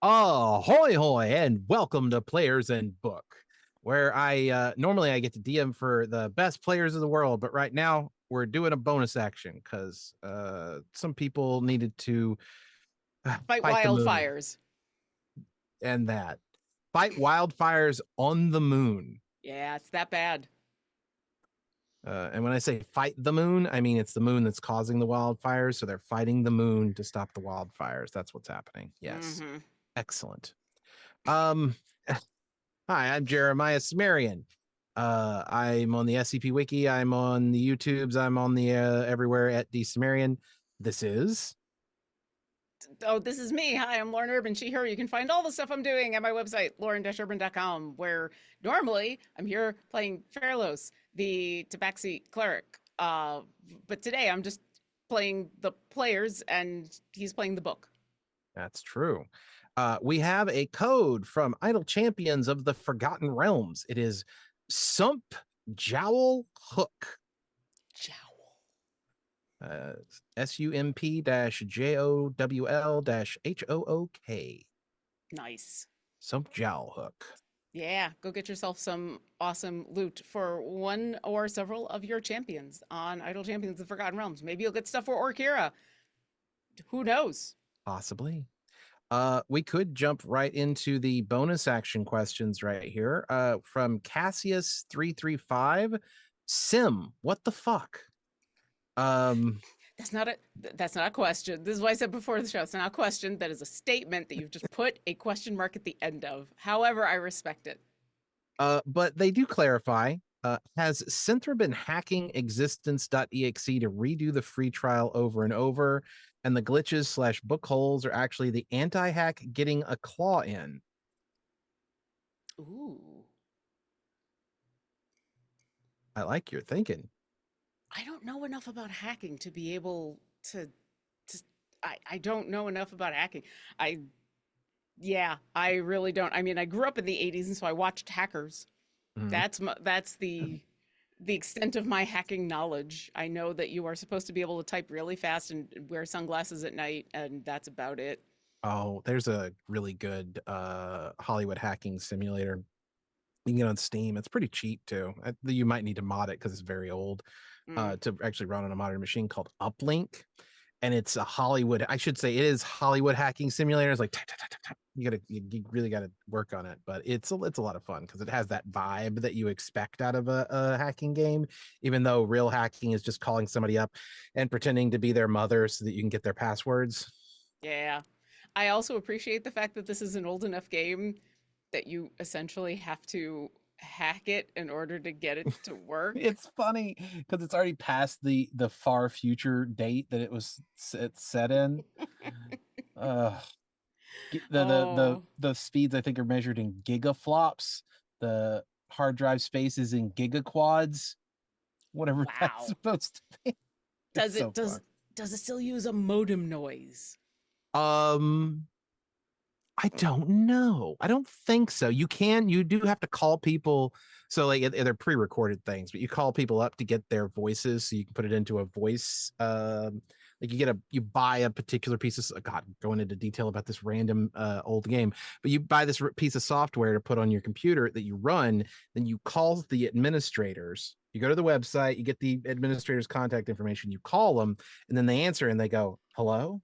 Ahoy hoy and welcome to Players and Book, where I normally I get to DM for the best players of the world, but right now we're doing a bonus action because some people needed to Fight fight the moon wildfires. and that fight wildfires on the moon. Yeah, it's that bad. And when I say fight the moon, I mean it's the moon that's causing the wildfires, so they're fighting the moon to stop the wildfires. That's what's happening. Yes, Mm-hmm. excellent. Um, Hi, I'm Jeremiah Smarian. I'm on the SCP Wiki. I'm on the YouTubes. I'm on the everywhere at D Smarian. This is Oh, this is me. Hi, I'm Lauren Urban, she, her. You can find all the stuff I'm doing at my website, lauren-urban.com, where normally I'm here playing Fairlos, the Tabaxi cleric. But today I'm just playing the players and he's playing the book. that's true. We have a code from Idle Champions of the Forgotten Realms. It is Sump Jowl Hook. Jowl. SUMP-JOWL-HOOK. Nice. Sump Jowl Hook. Yeah, go get yourself some awesome loot for one or several of your champions on Idle Champions of the Forgotten Realms. Maybe you'll get stuff for Orkira. Who knows? Possibly. We could jump right into the bonus action questions right here. From Cassius335. Sim, what the fuck? Um, That's not a question. This is what I said before the show. It's not a question. That is a statement that you've just put a question mark at the end of. However, I respect it. but they do clarify. Has Synthra been hacking existence.exe to redo the free trial over and over? And the glitches slash book holes are actually the anti-hack getting a claw in. Ooh. I like your thinking. I don't know enough about hacking to be able to I don't know enough about hacking. I yeah, I really don't. I mean, I grew up in the 80s and so I watched hackers. Mhm. That's the extent of my hacking knowledge. I know that you are supposed to be able to type really fast and wear sunglasses at night, and that's about it. Oh, there's a really good Hollywood hacking simulator. You can get on Steam. It's pretty cheap too. You might need to mod it because it's very old Mm. to actually run on a modern machine called Uplink. And it's a Hollywood, I should say it is Hollywood hacking simulator. It's like you really gotta work on it, but it's a lot of fun because it has that vibe that you expect out of a hacking game, even though real hacking is just calling somebody up and pretending to be their mother so that you can get their passwords. Yeah. I also appreciate the fact that this is an old enough game that you essentially have to hack it in order to get it to work. It's funny because it's already past the far future date that it's set in. Uh, Oh, the speeds I think are measured in gigaflops. The hard drive space is in gigaquads, whatever that's wow. supposed to be. It's Does so it fun. does it still use a modem noise? Um, I don't know. I don't think so. You do have to call people. So like they're pre-recorded things, but you call people up to get their voices so you can put it into a voice. Like you buy a particular piece of God, going into detail about this random old game, but you buy this piece of software to put on your computer that you run, then you call the administrators. You go to the website, you get the administrator's contact information, you call them, and then they answer and they go, "Hello?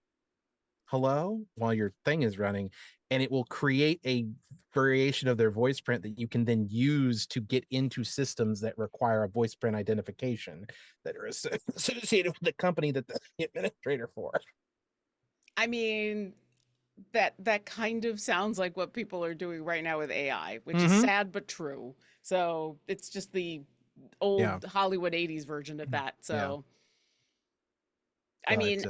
Hello," while your thing is running, and it will create a variation of their voice print that you can then use to get into systems that require a voice print identification that are associated with the company that the administrator for. I mean, that kind of sounds like what people are doing right now with AI, which is Mm-hmm. sad but true. So it's just the Yeah. old Hollywood 80s version of that. Yeah. So I But mean,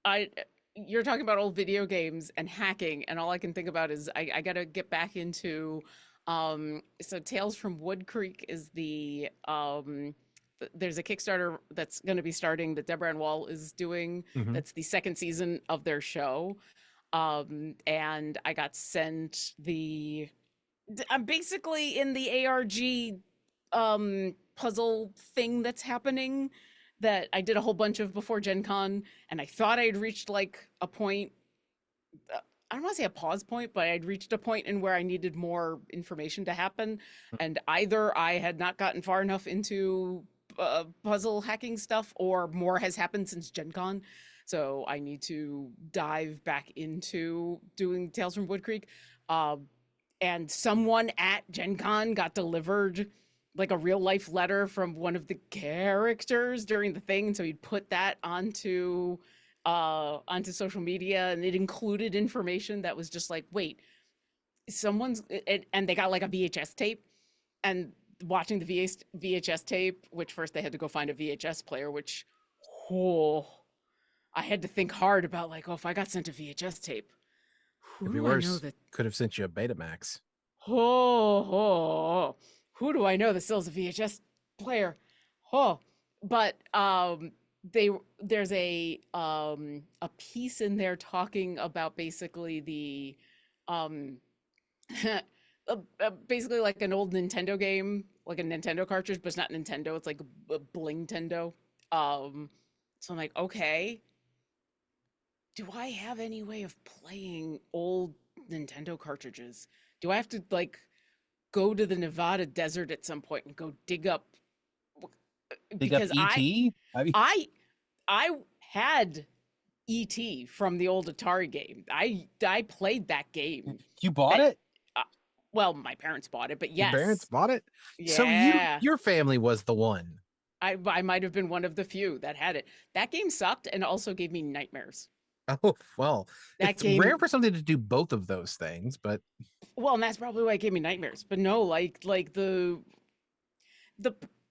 I you're talking about old video games and hacking, and all I can think about is I gotta get back into so Tales from Wood Creek is there's a Kickstarter that's going to be starting that Deborah Ann Wall is doing. mhm. That's the second season of their show. And I got sent I'm basically in the ARG puzzle thing that's happening that I did a whole bunch of before Gen Con, and I thought I had reached like a point. I don't want to say a pause point, but I'd reached a point in where I needed more information to happen. And either I had not gotten far enough into puzzle hacking stuff, or more has happened since Gen Con. So I need to dive back into doing Tales from Wood Creek. Uh, and someone at Gen Con got delivered like a real life letter from one of the characters during the thing. And so he'd put that onto social media, and it included information that was just like, wait, and they got like a VHS tape, and watching the VHS tape, which first they had to go find a VHS player, which, oh, I had to think hard about, like, oh, if I got sent a VHS tape, Could who be do I know worse. that, Could have sent you a Betamax. oh, who do I know that still has a VHS player? Oh, but they there's a piece in there talking about basically the um basically like an old Nintendo game, like a Nintendo cartridge, but it's not Nintendo. It's like a Bling Nintendo. So I'm like, okay, do I have any way of playing old Nintendo cartridges? Do I have to like go to the Nevada desert at some point and go dig up, Dig up because ET? I mean, I I had ET from the old Atari game. I played that game. you bought That it? uh, well, my parents bought it, but Your parents yes. bought it? So Yeah. your family was the one. I might have been one of the few that had it. That game sucked and also gave me nightmares. Oh, well, That it's rare game, for something to do both of those things, but well, and that's probably why it gave me nightmares. But no, like the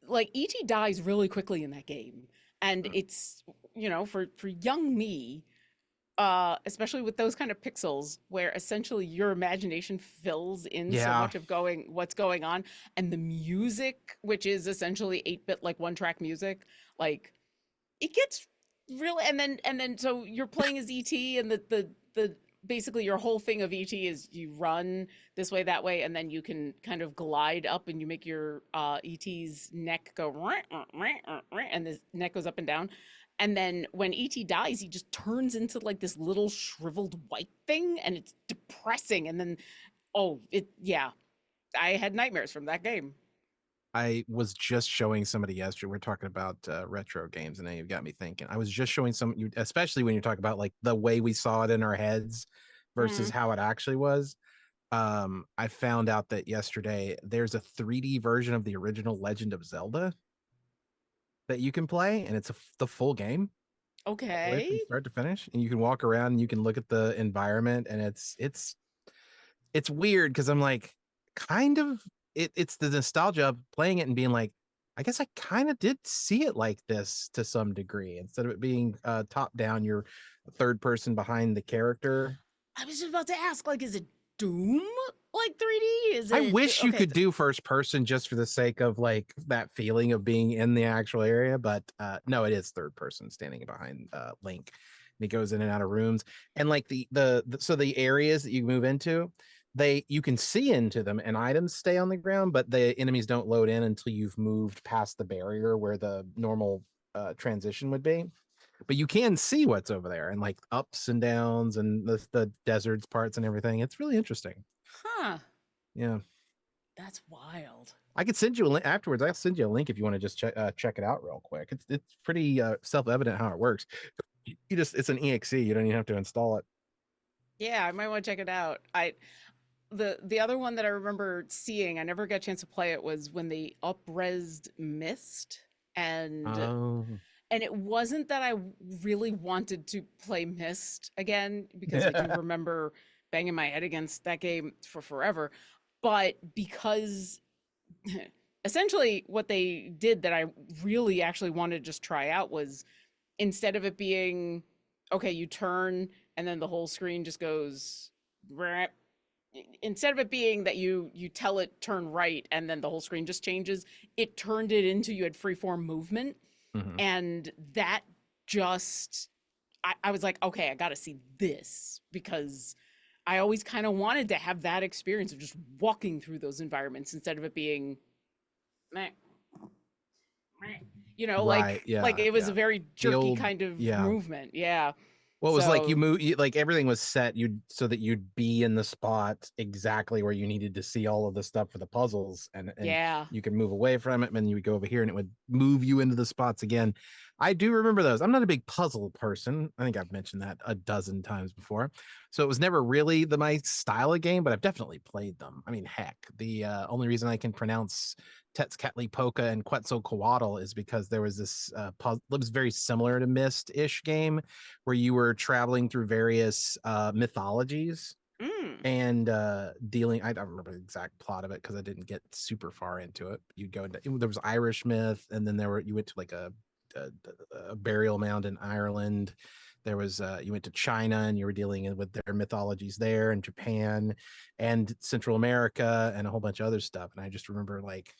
like ET dies really quickly in that game. And it's, for young me, especially with those kind of pixels where essentially your imagination fills in so yeah, much of what's going on, and the music, which is essentially 8-bit, like one track music, like it gets really, and then so you're playing as ET, and the basically your whole thing of ET is you run this way, that way, and then you can kind of glide up, and you make your ET's neck go and the neck goes up and down. And then when ET dies, he just turns into like this little shriveled white thing, and it's depressing. And then, yeah, I had nightmares from that game. I was just showing somebody yesterday. We're talking about retro games, and then you've got me thinking. I was just showing you, especially when you're talking about like the way we saw it in our heads versus Mm. how it actually was. I found out that yesterday there's a 3D version of the original Legend of Zelda that you can play, and it's the full game all the way Okay. from start to finish. And you can walk around and you can look at the environment, and it's weird because I'm like, kind of, it's the nostalgia of playing it and being like, I guess I kind of did see it like this to some degree, instead of it being top down, you're third person behind the character. I was just about to ask, like, is it Doom like 3D? Is I it wish you okay? could do first person just for the sake of like that feeling of being in the actual area, but no, it is third person standing behind Link. And he goes in and out of rooms, and like so the areas that you move into, you can see into them and items stay on the ground, but the enemies don't load in until you've moved past the barrier where the normal transition would be. But you can see what's over there, and like ups and downs and the deserts parts and everything. It's really interesting. Huh. Yeah. That's wild. I could send you a link afterwards. I'll send you a link if you want to just check it out real quick. It's pretty self evident how it works. You just it's an exe. You don't even have to install it. Yeah, I might want to check it out. The other one that I remember seeing, I never got a chance to play it, was when they upresed Mist, and Oh, it wasn't that I really wanted to play Mist again, because I do yeah. remember banging my head against that game for forever, but because essentially what they did that I really actually wanted to just try out was, instead of it being, okay, you turn and then the whole screen just goes, instead of it being that you tell it turn right and then the whole screen just changes, it turned it into, you had freeform movement. Mhm. And that just, I was like, okay, I got to see this, because I always kind of wanted to have that experience of just walking through those environments, instead of it being meh, meh, Right. like Yeah. it was a Yeah. very The jerky old. kind of Yeah. movement. Yeah. Well, it was like you So move, like everything was set so that you'd be in the spot exactly where you needed to see all of the stuff for the puzzles, and yeah, you could move away from it, and then you would go over here, and it would move you into the spots again. I do remember those. I'm not a big puzzle person. I think I've mentioned that a dozen times before, so it was never really my style of game, but I've definitely played them. I mean, heck, the only reason I can pronounce Tezcatlipoca and Quetzalcoatl is because there was this puzzle. It was very similar to Myst-ish game where you were traveling through various mythologies mm, and dealing. I don't remember the exact plot of it because I didn't get super far into it. You'd go into there was Irish myth, and then you went to like a, a burial mound in Ireland. There was you went to China and you were dealing with their mythologies there, and Japan and Central America and a whole bunch of other stuff. And I just remember like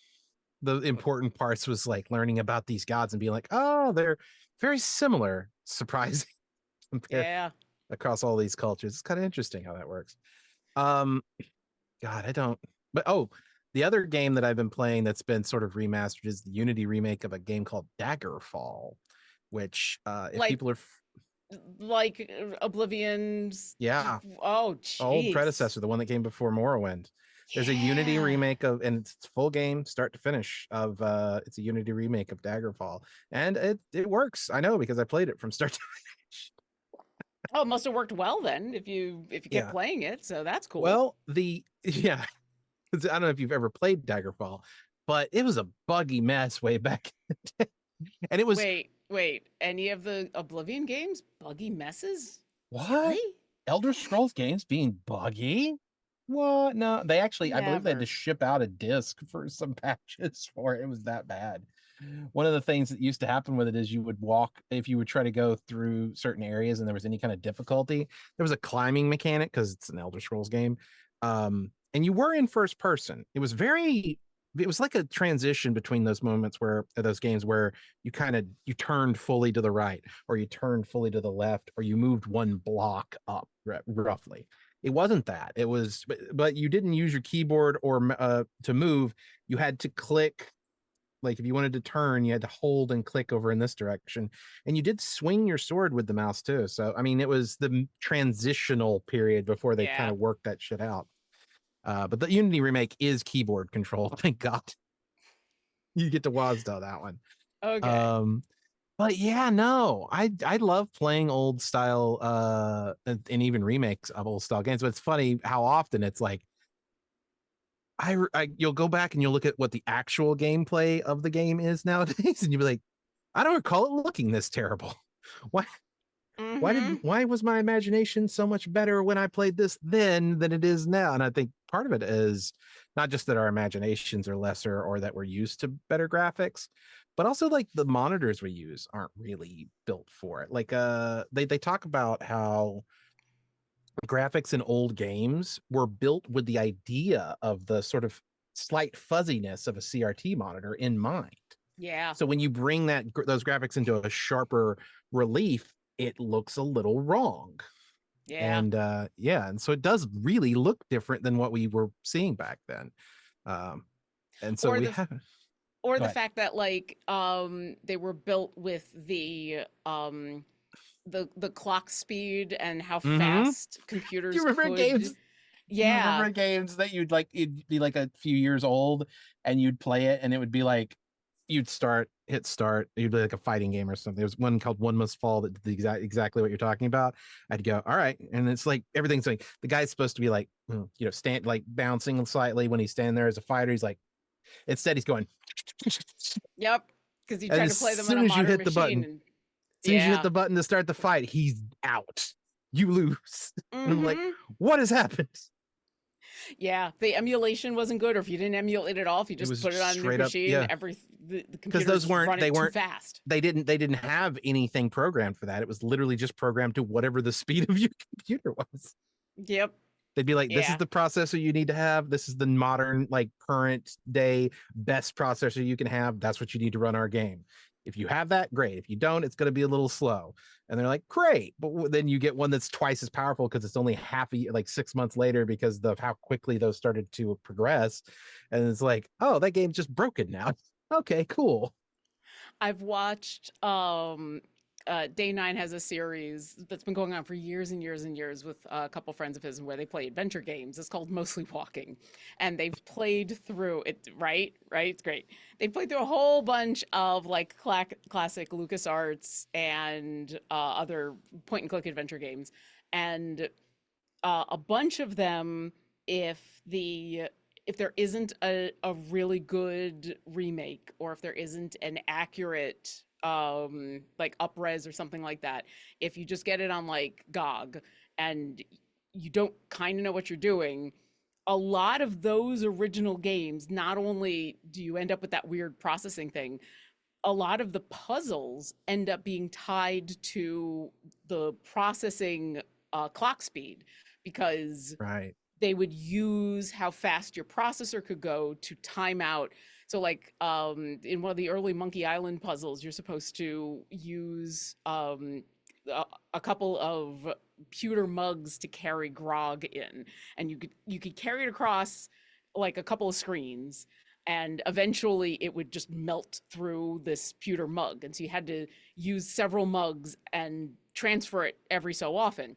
the important parts was like learning about these gods and being like, oh, they're very similar, surprising compare yeah. across all these cultures. It's kind of interesting how that works. Um, God, I don't. But oh, the other game that I've been playing that's been sort of remastered is the Unity remake of a game called Daggerfall, which if Like people are Oblivion's. yeah, Oh, old jeez. predecessor, the one that came before Morrowind. There's a Unity Yeah. remake of, and it's full game, start to finish. Of it's a Unity remake of Daggerfall, and it works. I know because I played it from start to finish. Oh, it must have worked well then if you kept Yeah. playing it. So that's cool. Well, the yeah, I don't know if you've ever played Daggerfall, but it was a buggy mess way back, and it was Wait. Any of the Oblivion games? Buggy messes? what Really? Elder Scrolls games being buggy. What? No, they actually, I believe they had to Never. ship out a disc for some patches for it. It was that bad. One of the things that used to happen with it is you would walk, if you would try to go through certain areas and there was any kind of difficulty, there was a climbing mechanic because it's an Elder Scrolls game. And you were in first person. It was like a transition between those moments where those games where you turned fully to the right or you turned fully to the left or you moved one block up roughly. It wasn't that. It was, but you didn't use your keyboard or to move. You had to click, like if you wanted to turn, you had to hold and click over in this direction, and you did swing your sword with the mouse too. So I mean, it was the transitional period before they kind Yeah. of worked that shit out. But the Unity remake is keyboard control. Thank God you get to WASD that one. Okay. um but yeah, no, I love playing old style and even remakes of old style games. But it's funny how often it's like you'll go back and you'll look at what the actual gameplay of the game is nowadays, and you'll be like, I don't recall it looking this terrible. Why Mm-hmm. why was my imagination so much better when I played this then than it is now? And I think part of it is not just that our imaginations are lesser or that we're used to better graphics, but also like the monitors we use aren't really built for it. Like they talk about how graphics in old games were built with the idea of the sort of slight fuzziness of a CRT monitor in mind. Yeah. So when you bring those graphics into a sharper relief, it looks a little wrong. Yeah. And yeah, and so it does really look different than what we were seeing back then. Um, and so Or we the have or go the ahead. fact that they were built with the clock speed and how Mm-hmm. fast Do you computers remember could. games? Do you Yeah. remember games that you'd be like a few years old and you'd play it and it would be like hit start, you'd be like a fighting game or something. There was one called One Must Fall that did exactly what you're talking about. I'd go, all right, and it's like everything's like the guy's supposed to be like stand like bouncing slightly when he's standing there as a fighter. He's like instead he's going Yep. Because you and try as to play them on soon a as you modern hit the button, machine, as and soon as you hit yeah. the button to start the fight, he's out. You lose. And I'm like, Mm-hmm. what has happened? Yeah. The emulation wasn't good, or if you didn't emulate it all, if you It just was put it on a new straight up, machine, yeah. the Because computers those just weren't run it too fast. they didn't have anything programmed for that. It was literally just programmed to whatever the speed of your computer was. Yep. They'd be like, this is Yeah. the processor you need to have. This is the modern, like current day best processor you can have. That's what you need to run our game. If you have that, great. If you don't, it's going to be a little slow. And they're like, great. But then you get one that's twice as powerful because it's only half a year, like 6 months later, because of how quickly those started to progress. And it's like, oh, that game's just broken now. Okay, cool. I've watched Day Nine has a series that's been going on for years and years and years with a couple friends of his where they play adventure games. It's called Mostly Walking. And they've played through it, right? Right? It's great. They've played through a whole bunch of like classic LucasArts and other point and click adventure games. And a bunch of them, if the if there isn't a really good remake, or if there isn't an accurate like upres or something like that, if you just get it on like GOG and you don't kind of know what you're doing, a lot of those original games, not only do you end up with that weird processing thing, a lot of the puzzles end up being tied to the processing clock speed, because Right. they would use how fast your processor could go to time out. So like in one of the early Monkey Island puzzles, you're supposed to use a couple of pewter mugs to carry grog in, and you could carry it across like a couple of screens, and eventually it would just melt through this pewter mug, and so you had to use several mugs and transfer it every so often.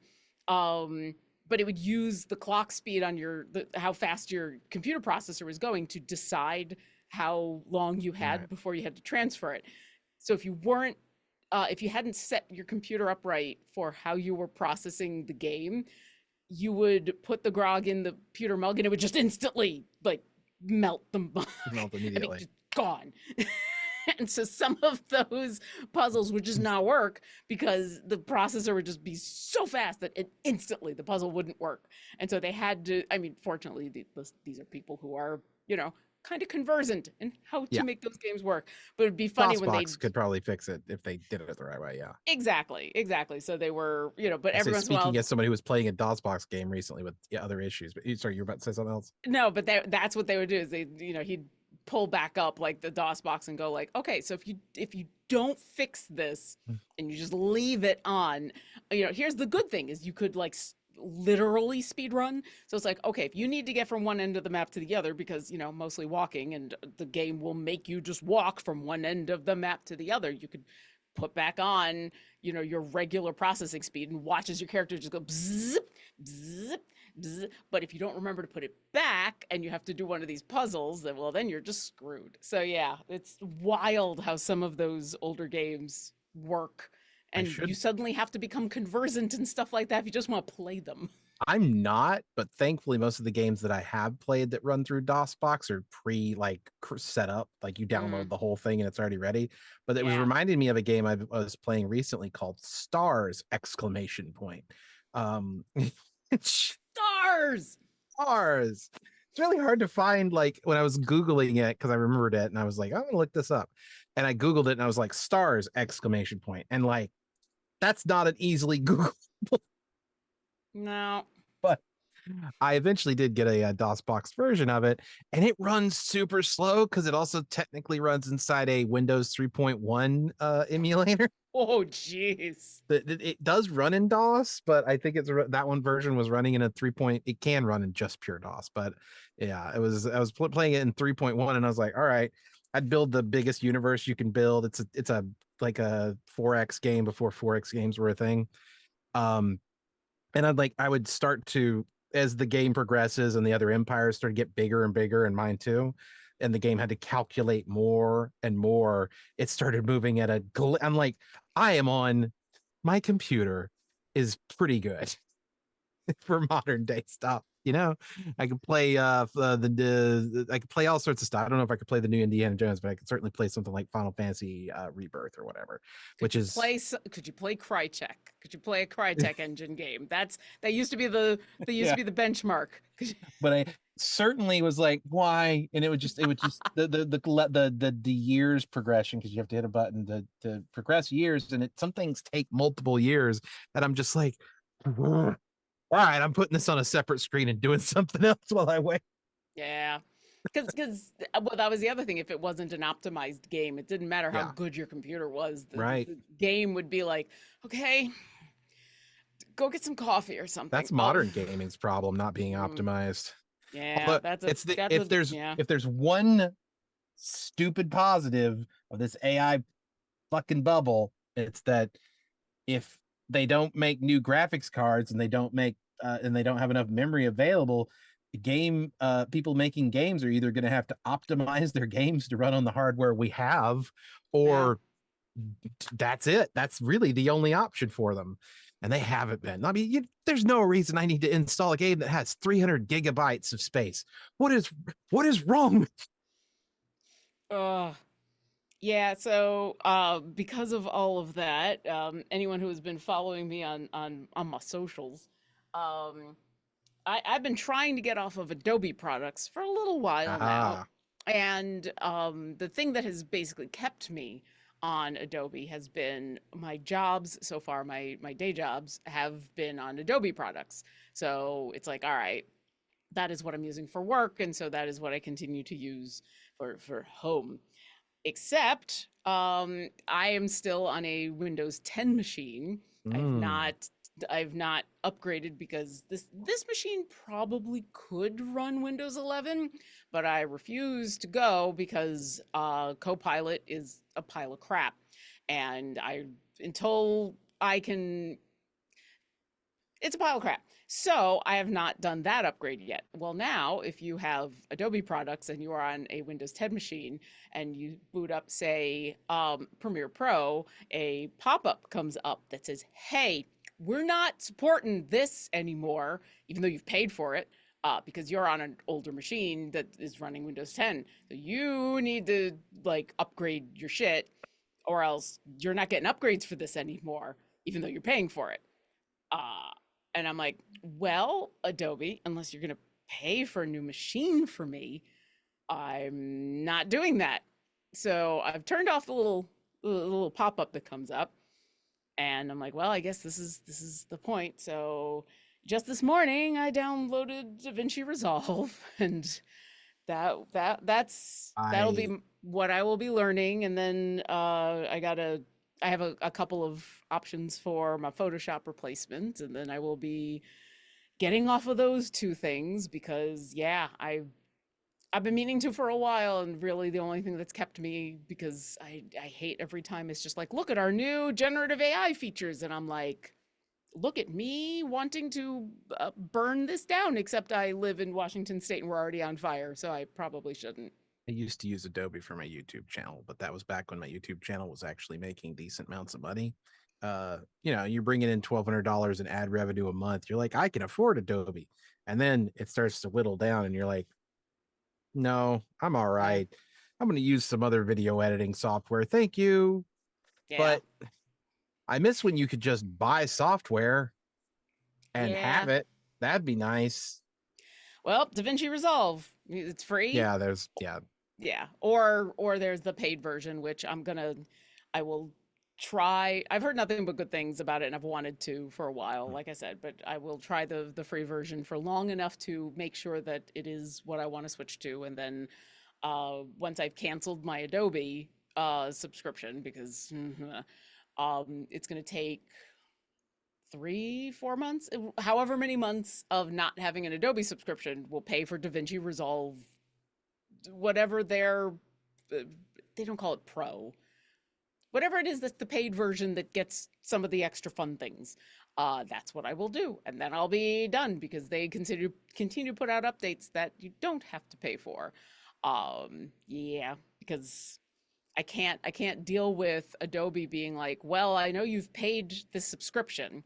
But it would use the clock speed on how fast your computer processor was going to decide how long you had Right. before you had to transfer it. So if you hadn't set your computer up right for how you were processing the game, you would put the grog in the pewter mug and it would just instantly like melt the mug. Melt I mean, immediately. just gone. And so some of those puzzles would just not work because the processor would just be so fast that instantly the puzzle wouldn't work. And so they had to, I mean, fortunately, these are people who are, kind of conversant in how to Yeah. make those games work. But it'd be funny when they DOSBox could probably fix it if they did it the right way. Yeah. exactly. So they were, but I say, every once in a speaking while, as somebody who was playing a DOSBox game recently with other issues, but sorry, you're about to say something else? no, but that's what they would do is he'd pull back up like the DOS box and go like, okay, so if you don't fix this and you just leave it on, here's the good thing is you could like literally speed run. So it's like, okay, if you need to get from one end of the map to the other, because mostly walking, and the game will make you just walk from one end of the map to the other, you could put back on your regular processing speed and watch as your character just go bzzz, bzzz, bzzz. But if you don't remember to put it back and you have to do one of these puzzles, then you're just screwed. So yeah, it's wild how some of those older games work, I and you should. suddenly have to become conversant and stuff like that if you just want to play them. I'm not, but thankfully, most of the games that I have played that run through DOSBox are set up. Like you download Mm, the whole thing and it's already ready. But it was yeah. reminding me of a game I was playing recently called Stars! Exclamation point. Um, Stars. Stars. It's really hard to find. Like when I was Googling it because I remembered it and I was like, I'm gonna look this up. And I Googled it and I was like, Stars! Exclamation point. And like, that's not an easily Google. No. But I eventually did get a DOSBox version of it, and it runs super slow because it also technically runs inside a Windows 3.1 emulator. Oh, jeez. It does run in DOS, but I think that one version was running in a 3. It can run in just pure DOS, but yeah, I was playing it in 3.1, and I was like, all right, I'd build the biggest universe you can build. It's a like a 4X game before 4X games were a thing. Um, and I would start to, as the game progresses and the other empires start to get bigger and bigger, and mine too, and the game had to calculate more and more. It started moving at I'm like, I am on my computer is pretty good for modern day stuff. I could play I could play all sorts of stuff. I don't know if I could play the new Indiana Jones, but I could certainly play something like Final Fantasy Rebirth or whatever, which is Could you play Crytek? Could you play a Crytek engine game? That used to be the yeah. benchmark. But I certainly was like, why? And it would just the years progression, because you have to hit a button to progress years, and some things take multiple years, and I'm just like, all right, I'm putting this on a separate screen and doing something else while I wait. Yeah. Because well, that was the other thing. If it wasn't an optimized game, it didn't matter how Yeah, good your computer was. right. The game would be like, okay, go get some coffee or something. That's modern gaming's problem, not being Mm, optimized. yeah, Although if there's yeah. if there's one stupid positive of this AI fucking bubble, it's that if they don't make new graphics cards and they don't have enough memory available, game people making games are either going to have to optimize their games to run on the hardware we have, Yeah. or that's it. That's really the only option for them. And they haven't been. I mean, there's no reason I need to install a game that has 300 gigabytes of space. What is wrong? Ugh. Yeah, so because of all of that, anyone who has been following me on my socials, um, I've been trying to get off of Adobe products for a little while now. Ah, And the thing that has basically kept me on Adobe has been my jobs so far. My day jobs have been on Adobe products. So it's like, all right, that is what I'm using for work, and so that is what I continue to use for home. Except I am still on a Windows 10 machine. I've mm, not I've not upgraded because this machine probably could run Windows 11, but I refuse to go because Copilot is a pile of crap, and I until I can it's a pile of crap. So I have not done that upgrade yet. Well, now if you have Adobe products and you are on a Windows 10 machine and you boot up, say, Premiere Pro, a pop-up comes up that says, "Hey, we're not supporting this anymore, even though you've paid for it." Because you're on an older machine that is running Windows 10. So you need to like upgrade your shit, or else you're not getting upgrades for this anymore, even though you're paying for it. Uh, and I'm like, well, Adobe, unless you're going to pay for a new machine for me, I'm not doing that. So I've turned off the little pop up that comes up, and I'm like, well, I guess this is the point. So just this morning, I downloaded DaVinci Resolve, and that'll be I what I will be learning. And then I have a couple of options for my Photoshop replacement, and then I will be getting off of those two things because yeah, I've been meaning to for a while, and really the only thing that's kept me, because I hate every time it's just like, look at our new generative AI features, and I'm like, look at me wanting to burn this down, except I live in Washington State and we're already on fire, so I probably shouldn't. used to use Adobe for my YouTube channel, but that was back when my YouTube channel was actually making decent amounts of money. You're bringing in $1,200 in ad revenue a month. You're like, I can afford Adobe, and then it starts to whittle down, and you're like, no, I'm all Yeah, right. I'm going to use some other video editing software. Thank you. yeah, But I miss when you could just buy software and yeah. have it. That'd be nice. Well, DaVinci Resolve, it's free. Yeah, yeah. Yeah, or there's the paid version, which I will try. I've heard nothing but good things about it, and I've wanted to for a while, like I said, but I will try the free version for long enough to make sure that it is what I want to switch to, and then once I've canceled my Adobe subscription, because it's going to take 3, 4 months, however many months of not having an Adobe subscription will pay for DaVinci Resolve, whatever uh, they don't call it pro, whatever it is, that's the paid version that gets some of the extra fun things. That's what I will do, and then I'll be done, because they continue to put out updates that you don't have to pay for. Yeah, because I can't deal with Adobe being like, well, I know you've paid this subscription,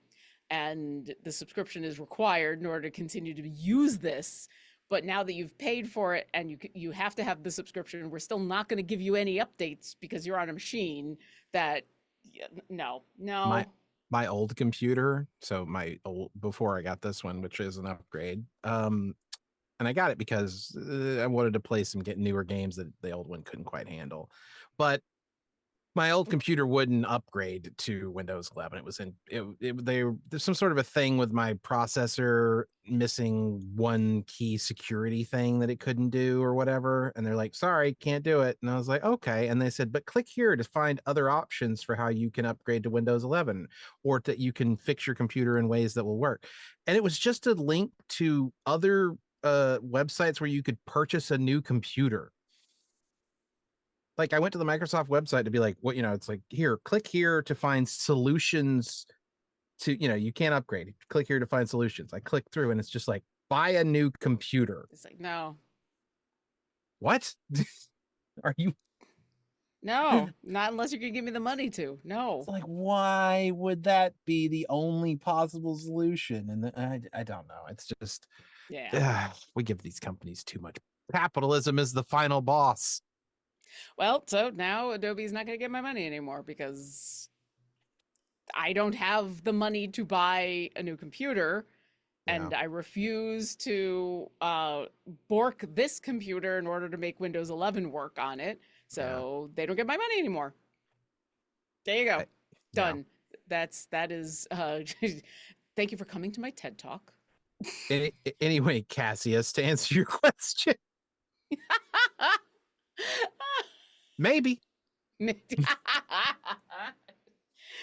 and the subscription is required in order to continue to use this. But now that you've paid for it and you have to have the subscription, we're still not going to give you any updates because you're on a machine that, yeah, no, My no, my old computer, so my old before I got this one, which is an upgrade. And I got it because I wanted to play some get newer games that the old one couldn't quite handle. But my old computer wouldn't upgrade to Windows 11. It was in there's some sort of a thing with my processor missing one key security thing that it couldn't do or whatever. And they're like, sorry, can't do it. And I was like, okay. And they said, but click here to find other options for how you can upgrade to Windows 11, or that you can fix your computer in ways that will work. And it was just a link to other websites where you could purchase a new computer. Like I went to the Microsoft website to be like, what, it's like, here, click here to find solutions to, you can't upgrade. Click here to find solutions. I click through and it's just like, buy a new computer. It's like, no, What? Are you? no, not unless you can give me the money to. It's No. like, why would that be the only possible solution? And I don't know. It's just, Yeah. we give these companies too much. Capitalism is the final boss. Well, so now Adobe's not going to get my money anymore because I don't have the money to buy a new computer. Yeah. And I refuse to bork this computer in order to make Windows 11 work on it. Yeah. So they don't get my money anymore. There you go. Yeah. Done. That is thank you for coming to my TED Talk. Anyway, Cassius, to answer your question, maybe.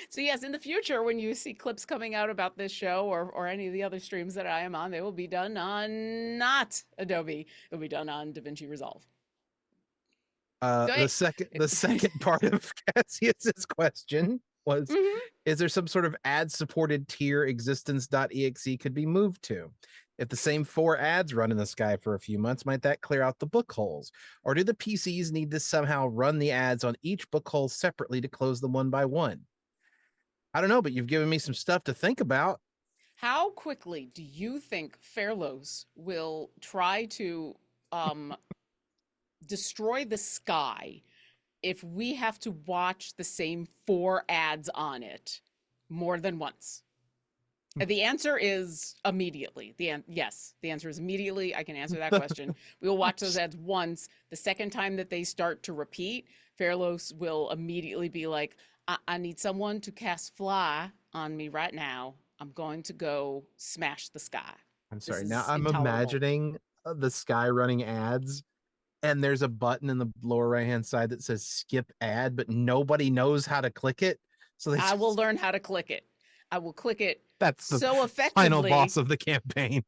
So yes, in the future, when you see clips coming out about this show or any of the other streams that I am on, they will be done on not Adobe. It'll be done on DaVinci Resolve. The second part of Cassius's question was, Mhm. is there some sort of ad supported tier existence.exe could be moved to? If the same 4 ads run in the sky for a few months, might that clear out the book holes? Or do the PCs need to somehow run the ads on each book hole separately to close them one by one? I don't know, but you've given me some stuff to think about. How quickly do you think Fairlos will try to destroy the sky if we have to watch the same 4 ads on it more than once? The answer is immediately. Yes, the answer is immediately. I can answer that question. We will watch those ads once. The second time that they start to repeat, Fairlos will immediately be like, I need someone to cast fly on me right now. I'm going to go smash the sky. I'm This sorry. Now is I'm intolerable. imagining the sky running ads, and there's a button in the lower right hand side that says skip ad, but nobody knows how to click it. So they I will just, learn how to click it. I will click it that's the so final effectively. boss of the campaign.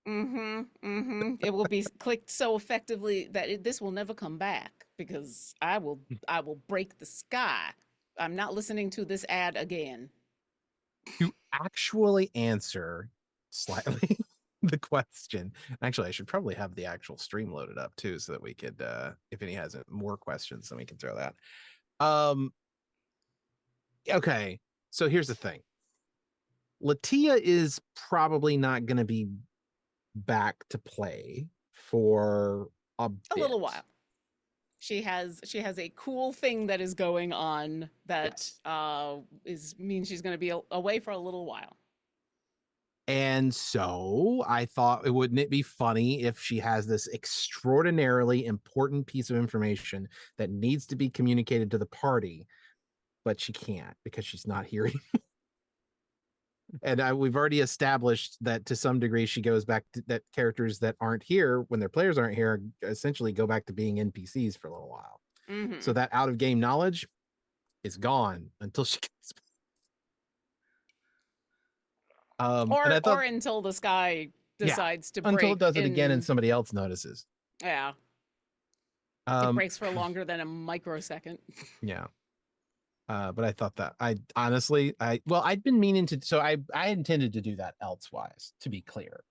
It will be clicked so effectively that this will never come back because I will break the sky. I'm not listening to this ad again. To actually answer slightly the question, actually, I should probably have the actual stream loaded up too, so that we could, if any has more questions, then we can throw that. Okay, so here's the thing. Latia is probably not going to be back to play for a A bit. little while. She has a cool thing that is going on that Yes. is means she's going to be away for a little while. And so I thought, wouldn't it be funny if she has this extraordinarily important piece of information that needs to be communicated to the party, but she can't because she's not here. And we've already established that to some degree she goes back to that characters that aren't here when their players aren't here essentially go back to being NPCs for a little while. So Mm-hmm. that out of game knowledge is gone until she gets. And I thought, Or until the sky yeah, decides to until it break does it again and in. somebody else notices. Yeah, it Um, breaks for longer than a microsecond. yeah. But I thought that I honestly, I'd been meaning to, so I intended to do that elsewise, to be clear.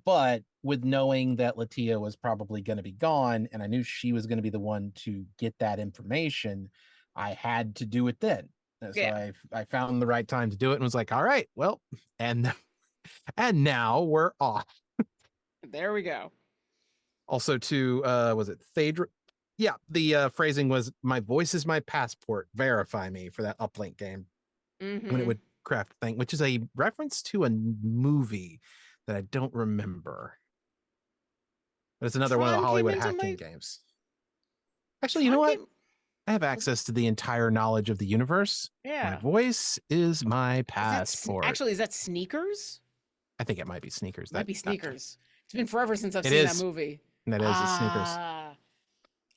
But with knowing that Latia was probably going to be gone and I knew she was going to be the one to get that information, I had to do it then. So Yeah, I found the right time to do it and was like, all right, well, and and now we're off. there we go. Also to was it Thadra? Yeah, the phrasing was my voice is my passport, verify me for that uplink game when it Mm-hmm. would craft thing, which is a reference to a movie that I don't remember. But it's another one of the Tron came Hollywood into hacking my games. Actually, you know Tron what? came. I have access to the entire knowledge of the universe. My Yeah. voice is my Is that passport. actually is that Sneakers? I think it might be Sneakers. It might That be that Sneakers. It's been forever since I've it seen that is. movie. That is. It's Sneakers. Ah,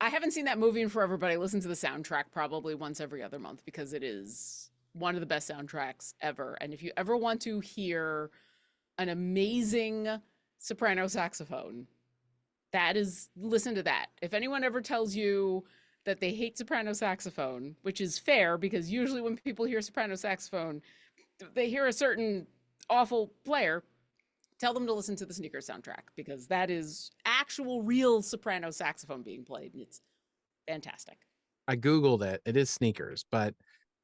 I haven't seen that movie in forever, but I listen to the soundtrack probably once every other month because it is one of the best soundtracks ever. And if you ever want to hear an amazing soprano saxophone, that is listen to that. If anyone ever tells you that they hate soprano saxophone, which is fair because usually when people hear soprano saxophone, they hear a certain awful player. Tell them to listen to the Sneakers soundtrack because that is actual real soprano saxophone being played and it's fantastic. I Googled it. It is Sneakers, but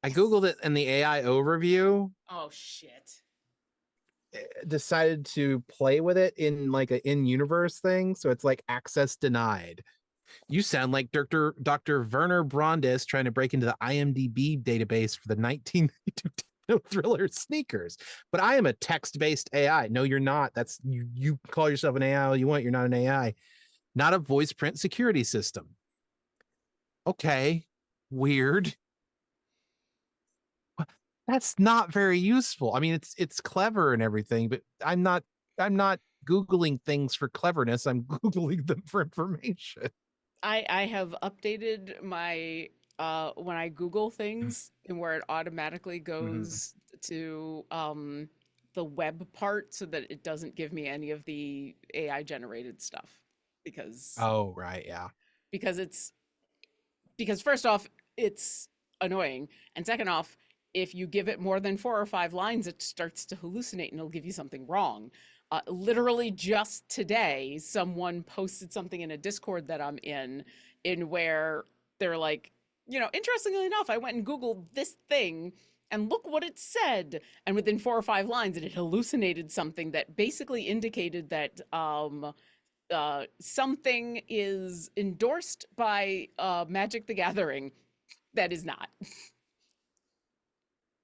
I Googled Yes. it in the AI overview, Oh shit. decided to play with it in like a in-universe thing. So it's like access denied. You sound like Dr. Werner Brondis trying to break into the IMDb database for the 1992 thriller Sneakers. But I am a text-based AI. No, you're not. That's you call yourself an AI all you want. You're not an AI. Not a voice print security system. Okay. Weird. That's not very useful. I mean, it's clever and everything, but I'm not Googling things for cleverness. I'm Googling them for information. I have updated my when I Google things and where it automatically Mhm. goes to the web part so that it doesn't give me any of the AI generated stuff because Oh, right, yeah. because it's because first off, it's annoying, and second off, if you give it more than 4 or 5 lines, it starts to hallucinate and it'll give you something wrong. Literally just today, someone posted something in a Discord that I'm in where they're like, interestingly enough, I went and Googled this thing and look what it said. And within 4 or 5 lines, it had hallucinated something that basically indicated that something is endorsed by Magic the Gathering that is not.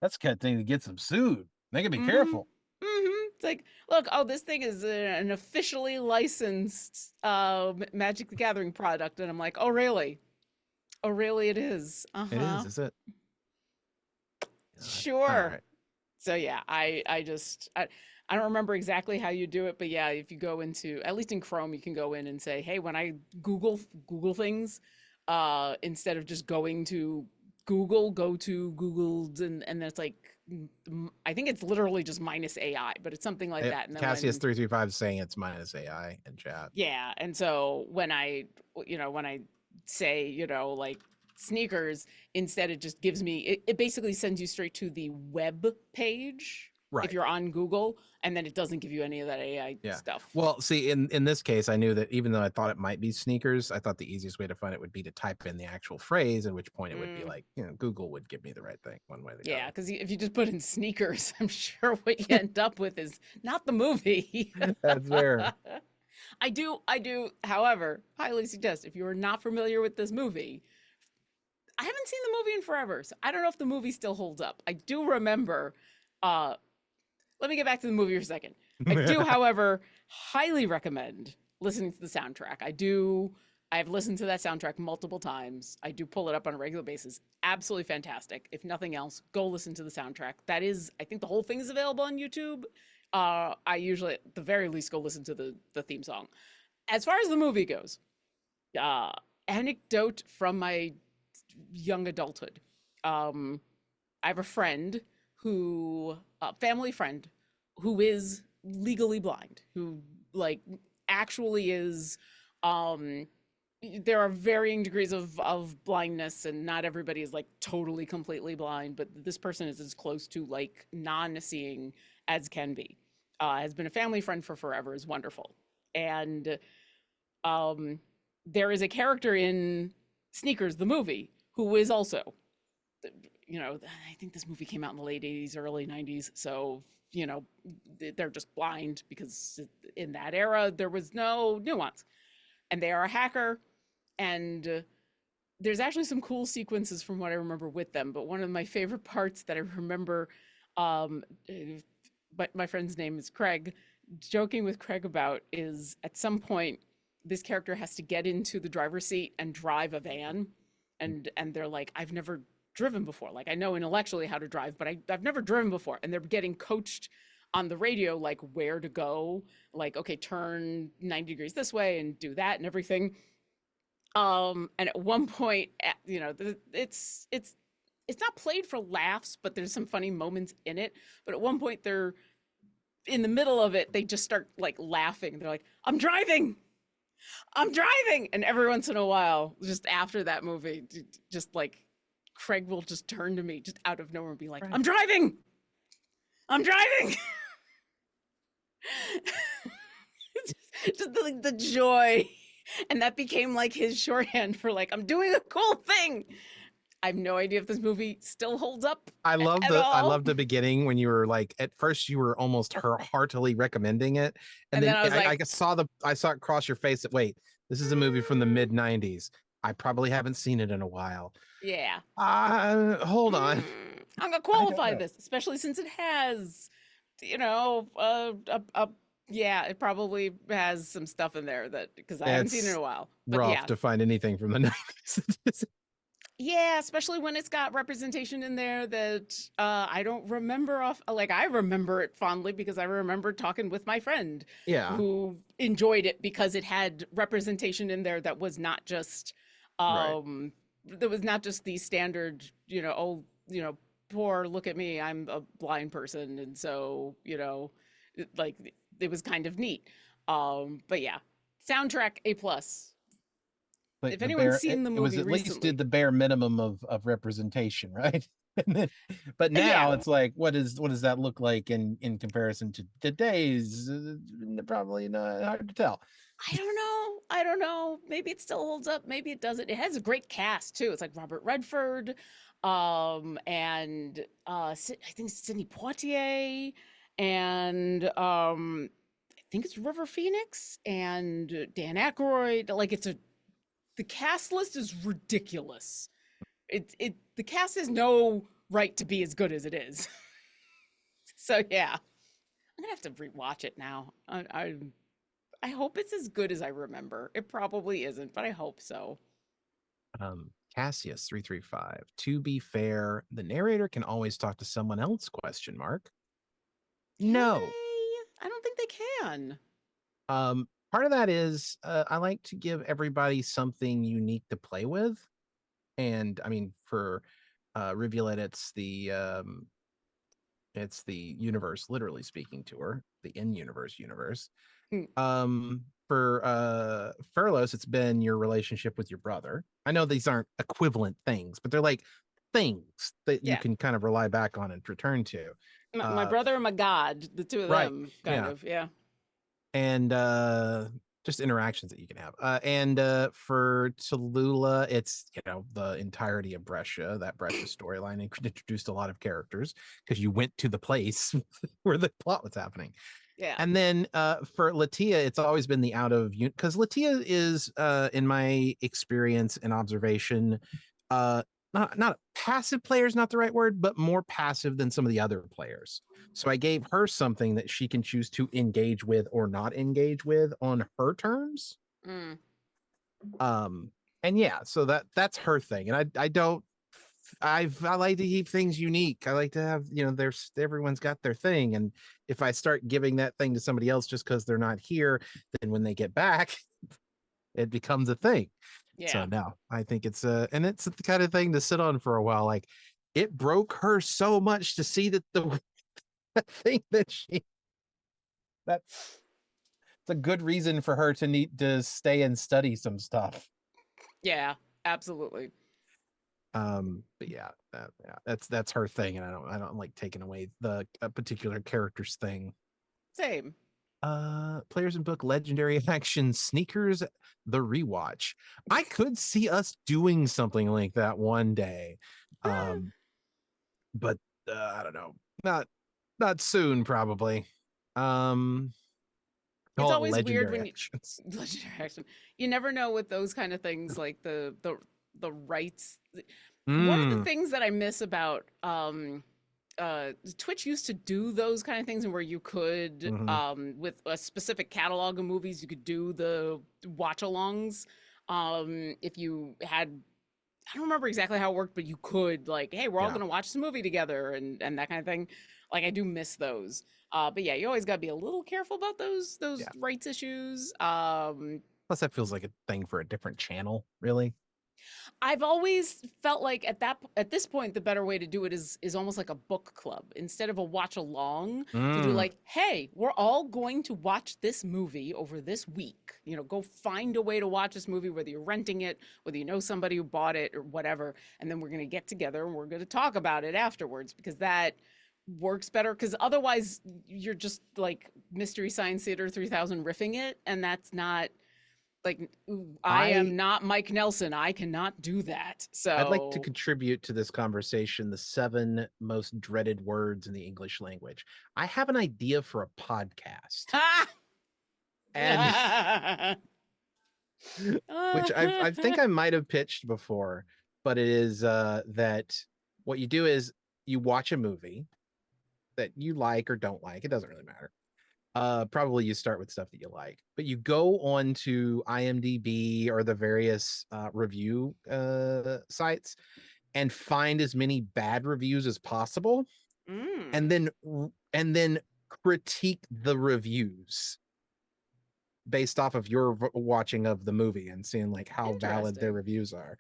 That's the kind of thing that gets them sued. They can be Mm-hmm. careful. Mm-hmm. It's like, look, oh, this thing is an officially licensed Magic the Gathering product, and I'm like, oh, really? Oh, really? It is. Uh It huh. is it? God. All Sure. right. So yeah, I don't remember exactly how you do it, but yeah, if you go into at least in Chrome, you can go in and say, hey, when I Google things, instead of just going to Google, go to Google's and then it's like I think it's literally just minus AI, but it's something like that. And then Cassius when 335 is saying it's minus AI in chat. yeah, and so when I say, like sneakers, instead it just gives me it basically sends you straight to the web page if Right. you're on Google, and then it doesn't give you any of that AI Yeah. stuff. Well, see, in this case, I knew that even though I thought it might be sneakers, I thought the easiest way to find it would be to type in the actual phrase, at which point it would be Mm, like, Google would give me the right thing one way or the yeah, other. because if you just put in sneakers, I'm sure what you end up with is not the movie. That's fair. I do, however, highly suggest if you are not familiar with this movie, I haven't seen the movie in forever, so I don't know if the movie still holds up. I do remember. Uh, Let me get back to the movie for a second. I do, however, highly recommend listening to the soundtrack. I do. I've listened to that soundtrack multiple times. I do pull it up on a regular basis. Absolutely fantastic. If nothing else, go listen to the soundtrack. That is, I think the whole thing is available on YouTube. I usually, at the very least, go listen to the theme song. As far as the movie goes, uh, anecdote from my young adulthood. Um, I have a friend a family friend, who is legally blind, who like actually is. Um, there are varying degrees of blindness, and not everybody is like totally completely blind, but this person is as close to like non-seeing as can be. Has been a family friend for forever. Is wonderful, and um, there is a character in Sneakers, the movie, who is also, I think this movie came out in the late 80s, early 90s. So, you know, they're just blind because in that era, there was no nuance. And they are a hacker. And there's actually some cool sequences from what I remember with them. But one of my favorite parts that I remember, um, but my friend's name is Craig, joking with Craig about is at some point, this character has to get into the driver's seat and drive a van, and they're like, I've never driven before. Like I know intellectually how to drive, but I've never driven before. And they're getting coached on the radio, like where to go, like, okay, turn 90 degrees this way and do that and everything. And at one point, it's not played for laughs, but there's some funny moments in it. But at one point, they're in the middle of it, they just start like laughing. They're like, I'm driving. I'm driving. And every once in a while, just after that movie, just like Craig will just turn to me just out of nowhere and be like, Right. I'm driving. I'm driving. just the joy. And that became like his shorthand for like, I'm doing a cool thing. I have no idea if this movie still holds up at I all. love the beginning when you were like, at first you were almost heartily recommending it, and And then then I was I like, I saw it cross your face that wait, this is a movie from the mid '90s. I probably haven't seen it in a while. yeah. Hold on. I'm gonna I don't qualify know. this, especially since it has, you know, yeah, it probably has some stuff in there that because I haven't seen it in It's a while. But rough yeah, to find anything from the '90s. yeah, especially when it's got representation in there that I don't remember off. Like I remember it fondly because I remember talking with my friend Yeah, who enjoyed it because it had representation in there that was not just, right. that was not just the standard, oh, poor look at me, I'm a blind person, and so like it was kind of neat. But yeah, soundtrack A plus. Like If the anyone's bare, seen the it was movie at least did recently, the bare minimum of representation, right? And then, but yeah. now it's like, what does that look like in comparison to today's? Probably not hard to tell. I don't know. I don't know. Maybe it still holds up. Maybe it doesn't. It has a great cast too. It's like Robert Redford, and I think Sidney Poitier, and I think it's River Phoenix and Dan Aykroyd. Like the cast list is ridiculous. The cast has no right to be as good as it is. So yeah, I'm gonna have to rewatch it now. I hope it's as good as I remember. It probably isn't, but I hope so. Cassius 335. To be fair, the narrator can always talk to someone else? Question mark. Can No. they? I don't think they can. Part of that is I like to give everybody something unique to play with, and I mean for Rivulet, it's the universe, literally speaking to her, the in-universe universe. Mm, For Furlos, it's been your relationship with your brother. I know these aren't equivalent things, but they're like things that you yeah. can kind of rely back on and return to. My Uh, brother and my God, the two of right. them, kind Yeah. of. Yeah. And just interactions that you can have. And for Tallulah, it's the entirety of Brescia, that Brescia storyline, and introduced a lot of characters because you went to the place where the plot was happening. Yeah. And then for Latia, it's always been the out of because Latia is, in my experience and observation, not passive player is not the right word, but more passive than some of the other players. So I gave her something that she can choose to engage with or not engage with on her terms. Mm, Um, and yeah, so that's her thing. And I don't I like to keep things unique. I like to have, there's everyone's got their thing. And if I start giving that thing to somebody else just because they're not here, then when they get back, it becomes a thing. So yeah. no, I think and it's the kind of thing to sit on for a while. Like it broke her so much to see that the thing that's it's a good reason for her to need to stay and study some stuff. Yeah. Absolutely. But yeah, that's her thing, and I don't like taking away the particular character's thing. Same. Players in book Legendary Action Sneakers, the rewatch. I could see us doing something like that one day. Um, but I don't know. Not soon, probably. Um, It's call it always weird Legendary when you Actions. legendary action. You never know with those kind of things, like the rights. One of the Mm, things that I miss about Twitch used to do those kind of things, and where you could, mhm. with a specific catalog of movies, you could do the watch alongs. If you had, I don't remember exactly how it worked, but you could, like, hey, we're all Yeah, gonna watch this movie together, and that kind of thing. Like I do miss those. But yeah, you always gotta be a little careful about those yeah. rights issues. Plus, that feels like a thing for a different channel, really. I've always felt like at this point the better way to do it is almost like a book club instead of a watch along, to do Mm, like, hey, we're all going to watch this movie over this week. You know, go find a way to watch this movie, whether you're renting it, whether you know somebody who bought it or whatever, and then we're going to get together and we're going to talk about it afterwards, because that works better, because otherwise you're just like Mystery Science Theater 3000 riffing it, and that's not like, I I am not Mike Nelson. I cannot do that. I'd like to So, contribute to this conversation the 7 most dreaded words in the English language. I have an idea for a podcast. ha! And which I think I might have pitched before, but it is that what you do is you watch a movie that you like or don't like. It doesn't really matter. Probably you start with stuff that you like, but you go on to IMDb or the various review sites and find as many bad reviews as possible, and mm, then critique the reviews based off of your watching of the movie and seeing like how valid their interesting. reviews are.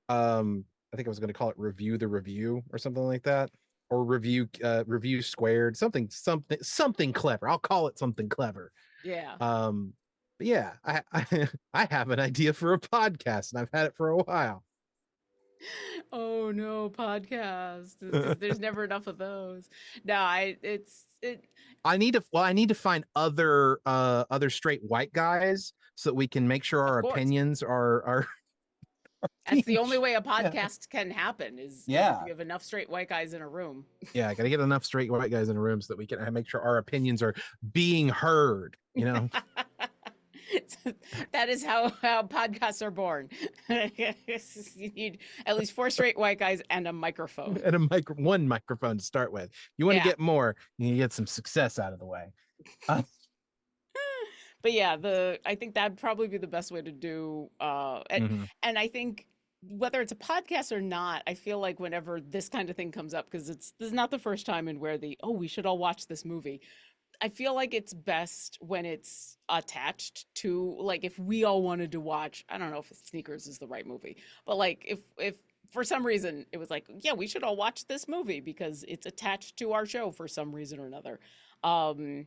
I think I was going to call it review the review or something like that, or review squared, something clever. I'll call it something clever. Yeah. But yeah, I have an idea for a podcast and I've had it for a while. Oh no, podcast. There's never enough of those. No, I it's it I need to find other straight white guys so that we can make sure of our course. opinions are That's being the only way a yeah. podcast can happen is if Yeah. you have enough straight white guys in a room. Yeah, I gotta get enough straight white guys in a room so that we can make sure our opinions are being heard, you know. That is how podcasts are born. You need at least 4 straight white guys and a microphone. And one microphone to start with. You want to Yeah. get more, you get some success out of the way. Uh, But yeah, the I think that'd probably be the best way to do mhm. and I think whether it's a podcast or not, I feel like whenever this kind of thing comes up, because this is not the first time in where the, oh, we should all watch this movie. I feel like it's best when it's attached to, like, if we all wanted to watch, I don't know if Sneakers is the right movie, but like if for some reason it was like, yeah, we should all watch this movie because it's attached to our show for some reason or another. Um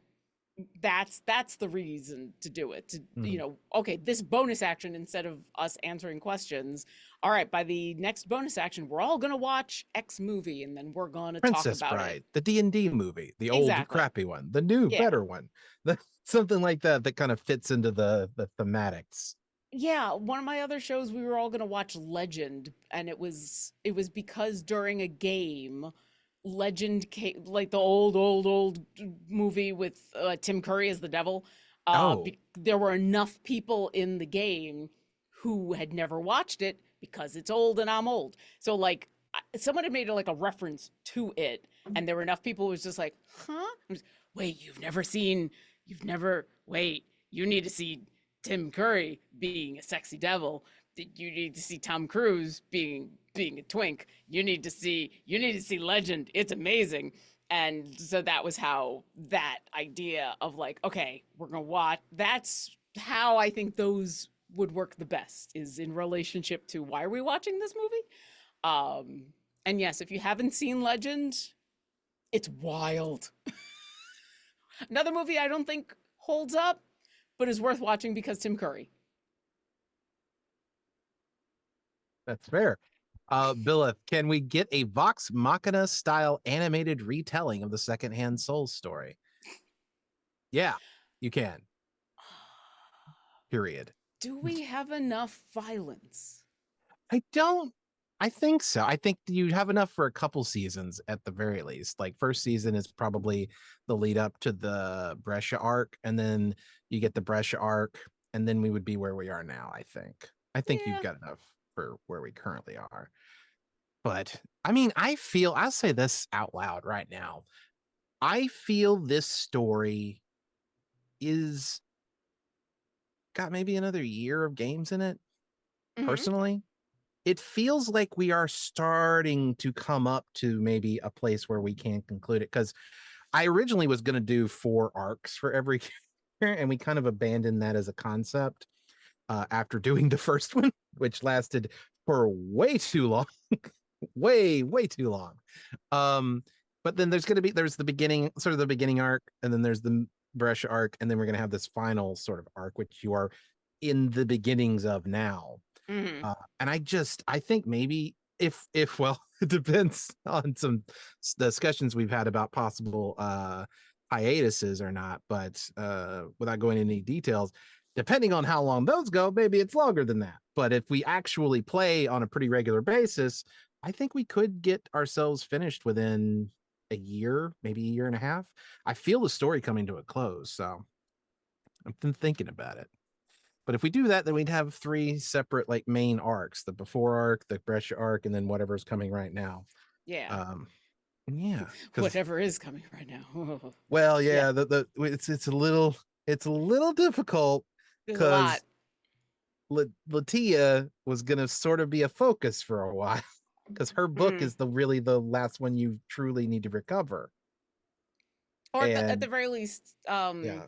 that's the reason to do it, to, you Mhm. know, okay, this bonus action, instead of us answering questions, all right, by the next bonus action we're all going to watch X movie and then we're going to talk Princess about it. Bride, the D&D movie, the old Exactly. crappy one, the new Yeah. better one, something like that that kind of fits into the thematics. Yeah, one of my other shows, we were all going to watch Legend, and it was because during a game, Legend came, like the old movie with Tim Curry as the devil. Oh, There were enough people in the game who had never watched it because it's old and I'm old. So like, someone had made like a reference to it, and there were enough people who was just like, huh? Wait, you've never, wait, you need to see Tim Curry being a sexy devil. You need to see Tom Cruise being a twink. You need to see Legend. It's amazing. And so that was how that idea of like, okay, we're gonna watch. That's how I think those would work the best, is in relationship to why are we watching this movie. Um, and yes, if you haven't seen Legend, it's wild. Another movie I don't think holds up, but is worth watching because Tim Curry. that's fair. Billa, can we get a Vox Machina style animated retelling of the Secondhand Soul story? Yeah, you can. Period. Do we have enough violence? I don't. I think so. I think you have enough for a couple seasons at the very least. Like first season is probably the lead up to the Brescia arc, and then you get the Brescia arc, and then we would be where we are now. I think. I think you've Yeah. got enough for where we currently are. But I mean, I'll say this out loud right now. I feel this story is got maybe another year of games in it, Hmm. personally. It feels like we are starting to come up to maybe a place where we can conclude it, because I originally was going to do 4 arcs for every character, and we kind of abandoned that as a concept after doing the first one, which lasted for way too long. Way too long. Um, but then there's the beginning, sort of the beginning arc, and then there's the brush arc, and then we're gonna have this final sort of arc, which you are in the beginnings of now. Hmm. And I think maybe if well, it depends on some discussions we've had about possible hiatuses or not, but without going into any details, depending on how long those go, maybe it's longer than that. But if we actually play on a pretty regular basis, I think we could get ourselves finished within a year, maybe a year and a half. I feel the story coming to a close, so I've been thinking about it. But if we do that, then we'd have three separate like main arcs: the before arc, the Brescia arc, and then whatever's coming right now. Yeah. Um, yeah, because Whatever is coming right now. well, Yeah. yeah, it's a little difficult There's a lot. because Latia was gonna sort of be a focus for a while because her book Mm. is really the last one you truly need to recover. Or at the And very least, yeah,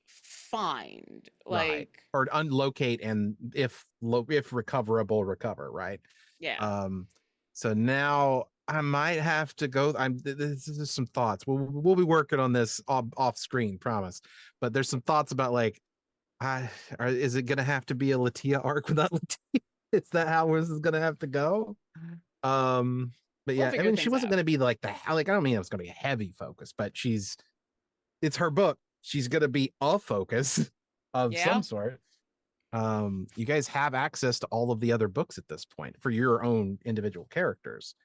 find right. like, Or unlocate, and if recoverable, recover, right? yeah, Um, so now I might have to go. This is some thoughts. We'll be working on this off screen, promise. But there's some thoughts about like, is it gonna have to be a Latia arc without Latia? Is that how this is gonna have to go? Um, but we'll yeah, I figure mean, she things wasn't out. gonna be like like I don't mean it was gonna be a heavy focus, but it's her book. She's gonna be a focus of Yeah, some sort. You guys have access to all of the other books at this point for your own individual characters,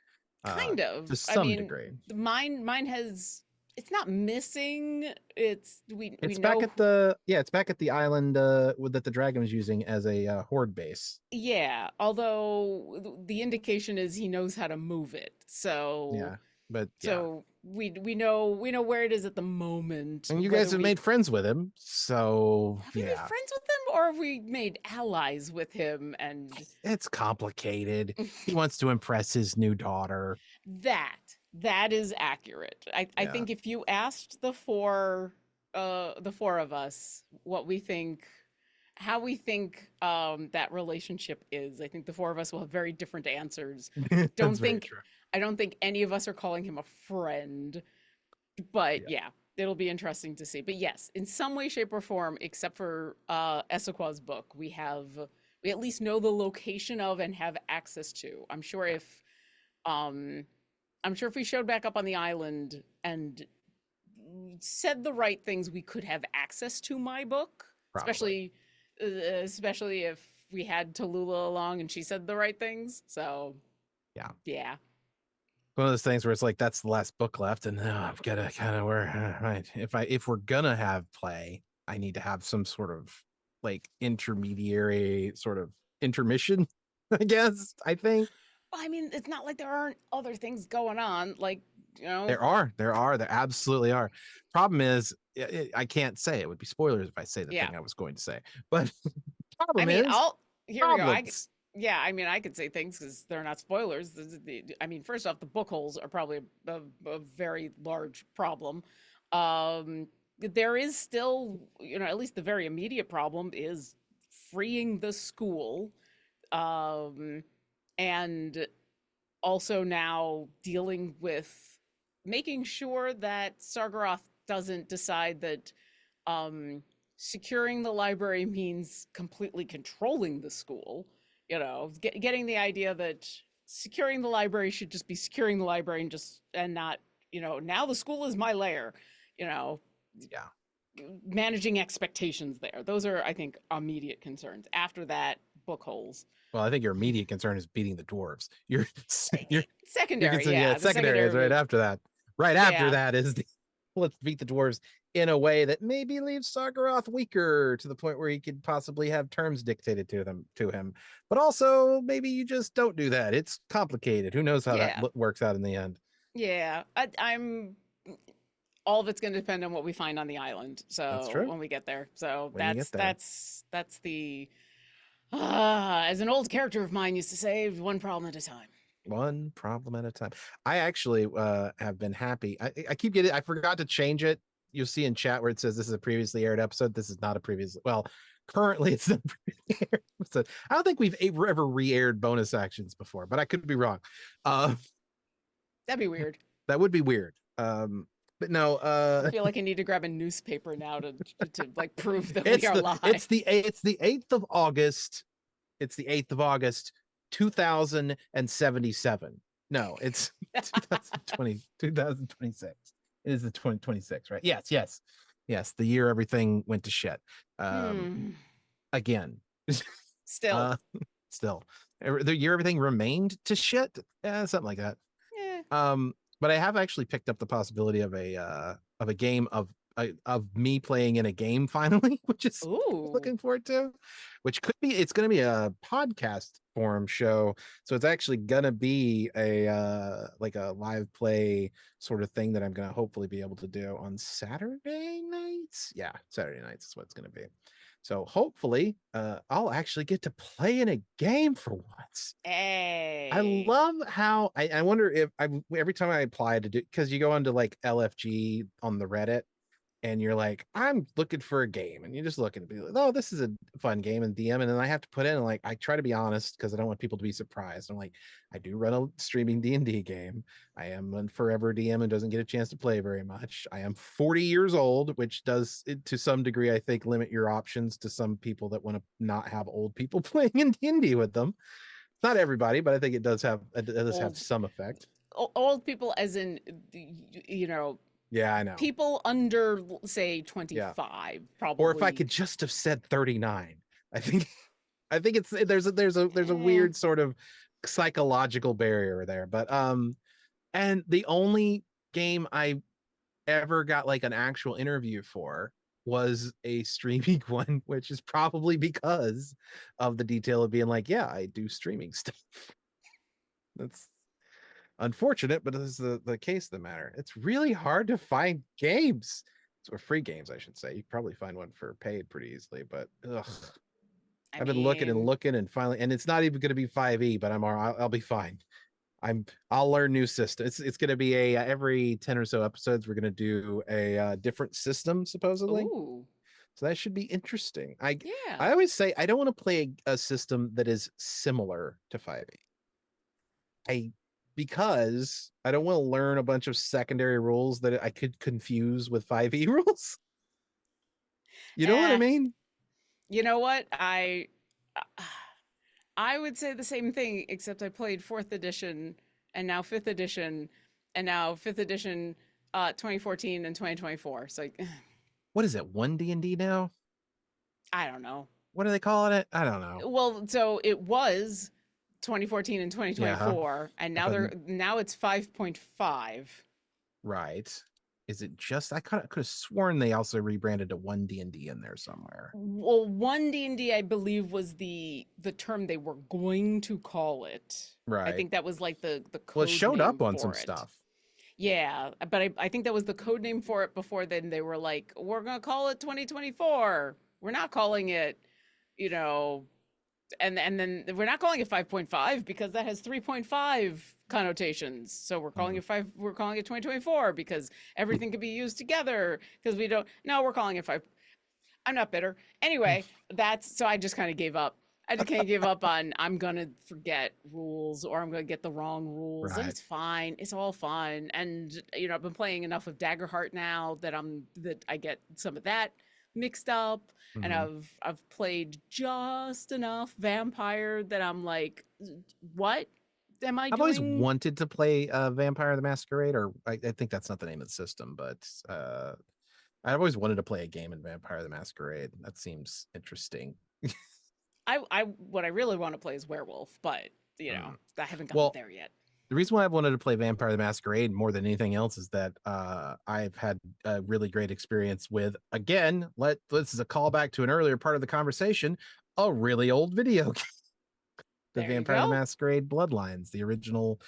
kind to of. I some mean, degree. mine has, it's not missing. It's we It's back know. at it's back at the island that the dragon was using as a horde base. Yeah, although the indication is he knows how to move it. So Yeah, but yeah, so we know where it is at the moment. and you guys Whether have we made friends with him, so have we made yeah, friends with him or have we made allies with him and it's complicated. He wants to impress his new daughter. that that is accurate. I Yeah, think if you asked the four of us what we think how we think that relationship is, I think the four of us will have very different answers. that's Don't very think true. I don't think any of us are calling him a friend, but Yeah, yeah, it'll be interesting to see. But yes, in some way, shape, or form, except for Essequa's book, we at least know the location of and have access to. Um I'm sure if we showed back up on the island and said the right things, we could have access to my book, probably. especially if we had Tallulah along and she said the right things. So Yeah. yeah, One of those things where it's like that's the last book left, and I've got to kind of where right. If we're gonna have play, I need to have some sort of like intermediary sort of intermission. I guess I think well, I mean, it's not like there aren't other things going on. Like, you know, there absolutely are. Problem is, I can't say it would be spoilers if I say the yeah. thing I was going to say. But I problem mean, is I'll here we go. problems. Yeah, I mean, I could say things because they're not spoilers. I mean, first off, the book holes are probably a very large problem. There is still, at least the very immediate problem is freeing the school, um, and also now dealing with making sure that Sargaroth doesn't decide that securing the library means completely controlling the school. Getting the idea that securing the library should just be securing the library and not, now the school is my lair. You know, Yeah. managing expectations there. Those are, I think, immediate concerns. After that, book holes. Well, I think your immediate concern is beating the dwarves. You're you're Secondary, considering yeah, that the secondary is secondary right move. after that. Right after Yeah, that is let's beat the dwarves in a way that maybe leaves Sargaroth weaker to the point where he could possibly have terms dictated to him. But also maybe you just don't do that. It's complicated. Who knows how that yeah, works out in the end? yeah. I'm all of it's going to depend on what we find on the island. That's So true. when we get there, so When you that's get there, that's the as an old character of mine used to say, one problem at a time. one problem at a time. I actually have been happy. I keep I forgot to change it. You'll see in chat where it says this is a previously aired episode. This is not a previous. Well, Currently, it's not aired. So I don't think we've ever re-aired bonus actions before, but I could be wrong. Uh, That'd be weird. that would be weird. But no, I feel like I need to grab a newspaper now to like prove that we are live. it's the 8th of August. It's the 8th of August, 2077. No, it's 2020, 2026. It is the 2026, right? Yes. The year everything went to shit. Hmm. Again. Still. uh, Still. The year everything remained to shit. Yeah, something like that. Yeah. But I have actually picked up the possibility of a game of me playing in a game finally, which is Ooh. looking forward to, which could be it's going to be a podcast forum show, so it's actually going to be a like a live play sort of thing that I'm going to hopefully be able to do on Saturday nights. Yeah, Saturday nights is what it's going to be. So hopefully I'll actually get to play in a game for once. I Hey. love how I wonder if I every time I apply to do, because you go onto like LFG on the Reddit and you're like, I'm looking for a game, and you just look and be like, oh, this is a fun game, and DM, and then I have to put in, like, I try to be honest because I don't want people to be surprised. I'm like, I do run a streaming D&D game. I am a forever DM and doesn't get a chance to play very much. I am 40 years old, which does to some degree, I think, limit your options to some people that want to not have old people playing in D&D with them. Not everybody, but I think it does have Old some effect. old people as in you know, Yeah, I know. people under say Yeah. 25 Or if I probably. could just have said 39. I think I think it's there's a Eh. weird sort of psychological barrier there. But and the only game I ever got like an actual interview for was a streaming one, which is probably because of the detail of being like, yeah, I do streaming stuff. That's unfortunate, but this is the case of the matter. It's really hard to find games, or free games, I should say. You can probably find one for paid pretty easily, but ugh. I I've been looking and mean, looking and finally, and it's not even going to be 5e, but I'll be fine. I'll learn new systems. It's going to be a every 10 or so episodes we're going to do a different system supposedly. ooh. So that should be interesting. Yeah. I always say I don't want to play a system that is similar to 5e. I Because I don't want to learn a bunch of secondary rules that I could confuse with 5e rules. You know what I Eh, mean? you know what? I would say the same thing, except I played fourth edition and now fifth edition and now fifth edition 2014 and 2024. So like, What is it? 1 D&D now? I don't know. What are they calling it? I don't know. Well, so it was 2014 and Yeah, huh? 2024, and now But now it's 5.5. right. Is it just I could have sworn they also rebranded to 1 D&D in there somewhere. Well, one D&D, I believe, was the term they were going to call it. I Right. think that was like the Well, it code showed name up on some for it. stuff. Yeah, but I think that was the code name for it before then they were like, we're gonna call it 2024. We're not calling it, you know, and then we're not calling it 5.5 because that has 3.5 connotations. So Mhm. we're calling it 2024 because everything can be used together because we don't no, we're calling it 5. I'm not bitter. Anyway, that's so I just kind of gave up. I just kind of gave up on I'm gonna forget rules or I'm gonna get the wrong rules and Right. it's fine. It's all fun. And you know, I've been playing enough of Daggerheart now that I get some of that mixed up. And Mhm. I've played just enough vampire that I'm like, what am I I've always doing? wanted to play Vampire the Masquerade, or I think that's not the name of the system, but I've always wanted to play a game in Vampire the Masquerade. That seems interesting. I what I really want to play is werewolf, but you know, Mm. I haven't gotten Well, there yet. the reason why I've wanted to play Vampire the Masquerade more than anything else is that I've had a really great experience with, again, this is a callback to an earlier part of the conversation, a really old video game, the There you Vampire the go. Masquerade Bloodlines, the original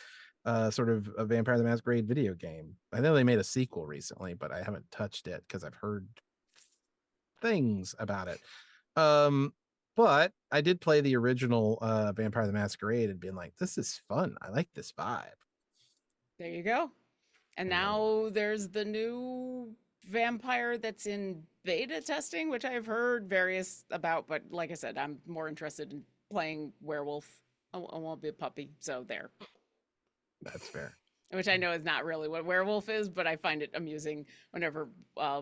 sort of a Vampire the Masquerade video game. I know they made a sequel recently, but I haven't touched it because I've heard things about it. Um, but I did play the original Vampire the Masquerade and been like, this is fun. I like this vibe. There you go. And And then now there's the new vampire that's in beta testing, which I've heard various about, but like I said, I'm more interested in playing werewolf. I won't be a puppy, so there. That's fair. Which I know is not really what werewolf is, but I find it amusing whenever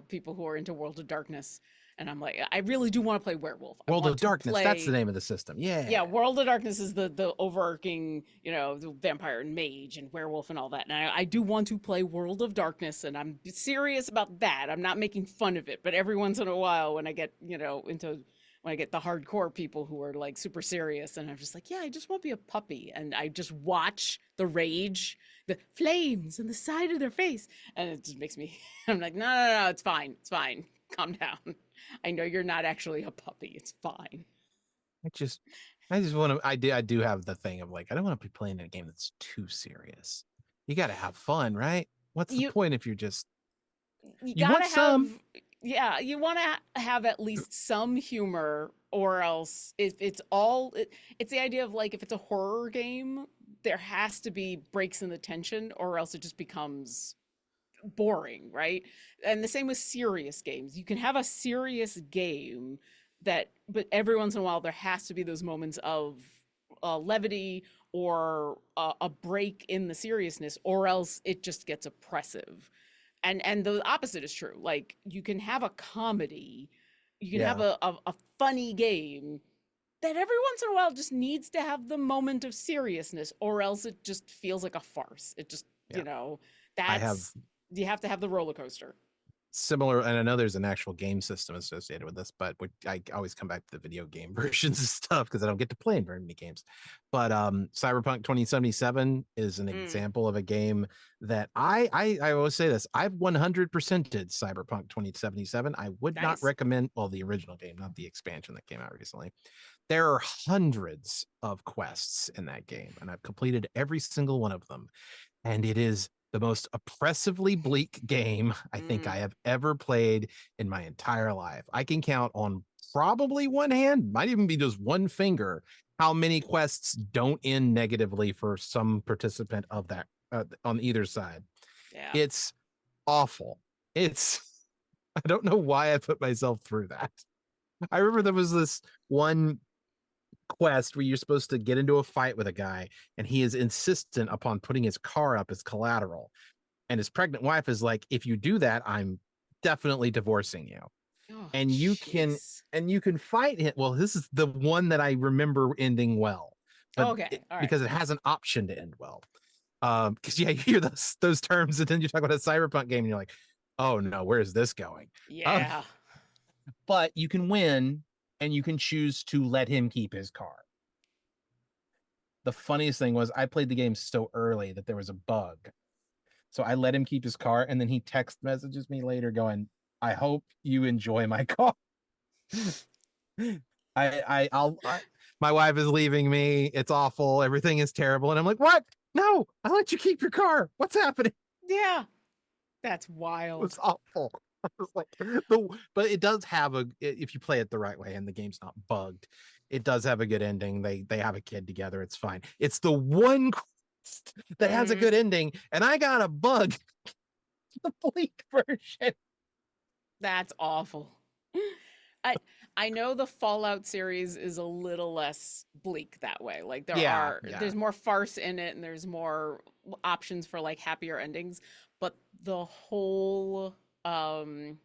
people who are into World of Darkness, and I'm like, I really do want to play werewolf. I World want of to Darkness. That's the play. name of the system. Yeah, Yeah. World of Darkness is the overarching, the vampire and mage and werewolf and all that. And I do want to play World of Darkness, and I'm serious about that. I'm not making fun of it, but every once in a while, when I get, into when I get the hardcore people who are like super serious, and I'm just like, yeah, I just want to be a puppy, and I just watch the rage, the flames on the side of their face, and it just makes me. I'm like, no, no, no, it's fine, it's fine, calm down. I know you're not actually a puppy. It's fine. I just I just want to I do have the thing of like I don't want to be playing in a game that's too serious. You got to have fun, right? What's the You point if you're just you you want gotta have, some? yeah, you want to have at least some humor, or else if it's all it's the idea of like if it's a horror game, there has to be breaks in the tension, or else it just becomes boring, right? And the same with serious games. You can have a serious game but every once in a while there has to be those moments of levity, or a break in the seriousness, or else it just gets oppressive. And the opposite is true. Like you can have a comedy, you can have Yeah. a funny game that every once in a while just needs to have the moment of seriousness, or else it just feels like a farce. It just, Yeah. I have that's, you have to have the roller coaster. similar, and I know there's an actual game system associated with this, but I always come back to the video game versions of stuff because I don't get to play in very many games. But Cyberpunk 2077 is an Mm, example of a game that I always say this. I've 100%ed Cyberpunk 2077. I would not nice. recommend, well, the original game, not the expansion that came out recently. There are hundreds of quests in that game, and I've completed every single one of them, and it is the most oppressively bleak game I think I Mm. have ever played in my entire life. I can count on probably one hand, might even be just one finger, how many quests don't end negatively for some participant of that on either side. Yeah. It's awful. It's, I don't know why I put myself through that. I remember there was this one quest where you're supposed to get into a fight with a guy and he is insistent upon putting his car up as collateral, and his pregnant wife is like, if you do that, I'm definitely divorcing you. Oh, And jeez. you can fight him. Well, this is the one that I remember ending well, but Okay. All right. because it has an option to end well. Because yeah, you hear those terms, and then you talk about a cyberpunk game, and you're like, oh no, where is this going? Um, Yeah. but you can win, and you can choose to let him keep his car. The funniest thing was I played the game so early that there was a bug. So I let him keep his car, and then he text messages me later going, I hope you enjoy my car. My wife is leaving me. It's awful. Everything is terrible. And I'm like, what? No, I let you keep your car. What's happening? Yeah. That's wild. It's awful. I was like, but it does have if you play it the right way and the game's not bugged, it does have a good ending. They have a kid together. It's fine. It's the one quest that has a Hmm. good ending, and I got a bug. The bleak version. That's awful. I I know the Fallout series is a little less bleak that way. Like Yeah, yeah. there's more farce in it, and there's more options for like happier endings, but um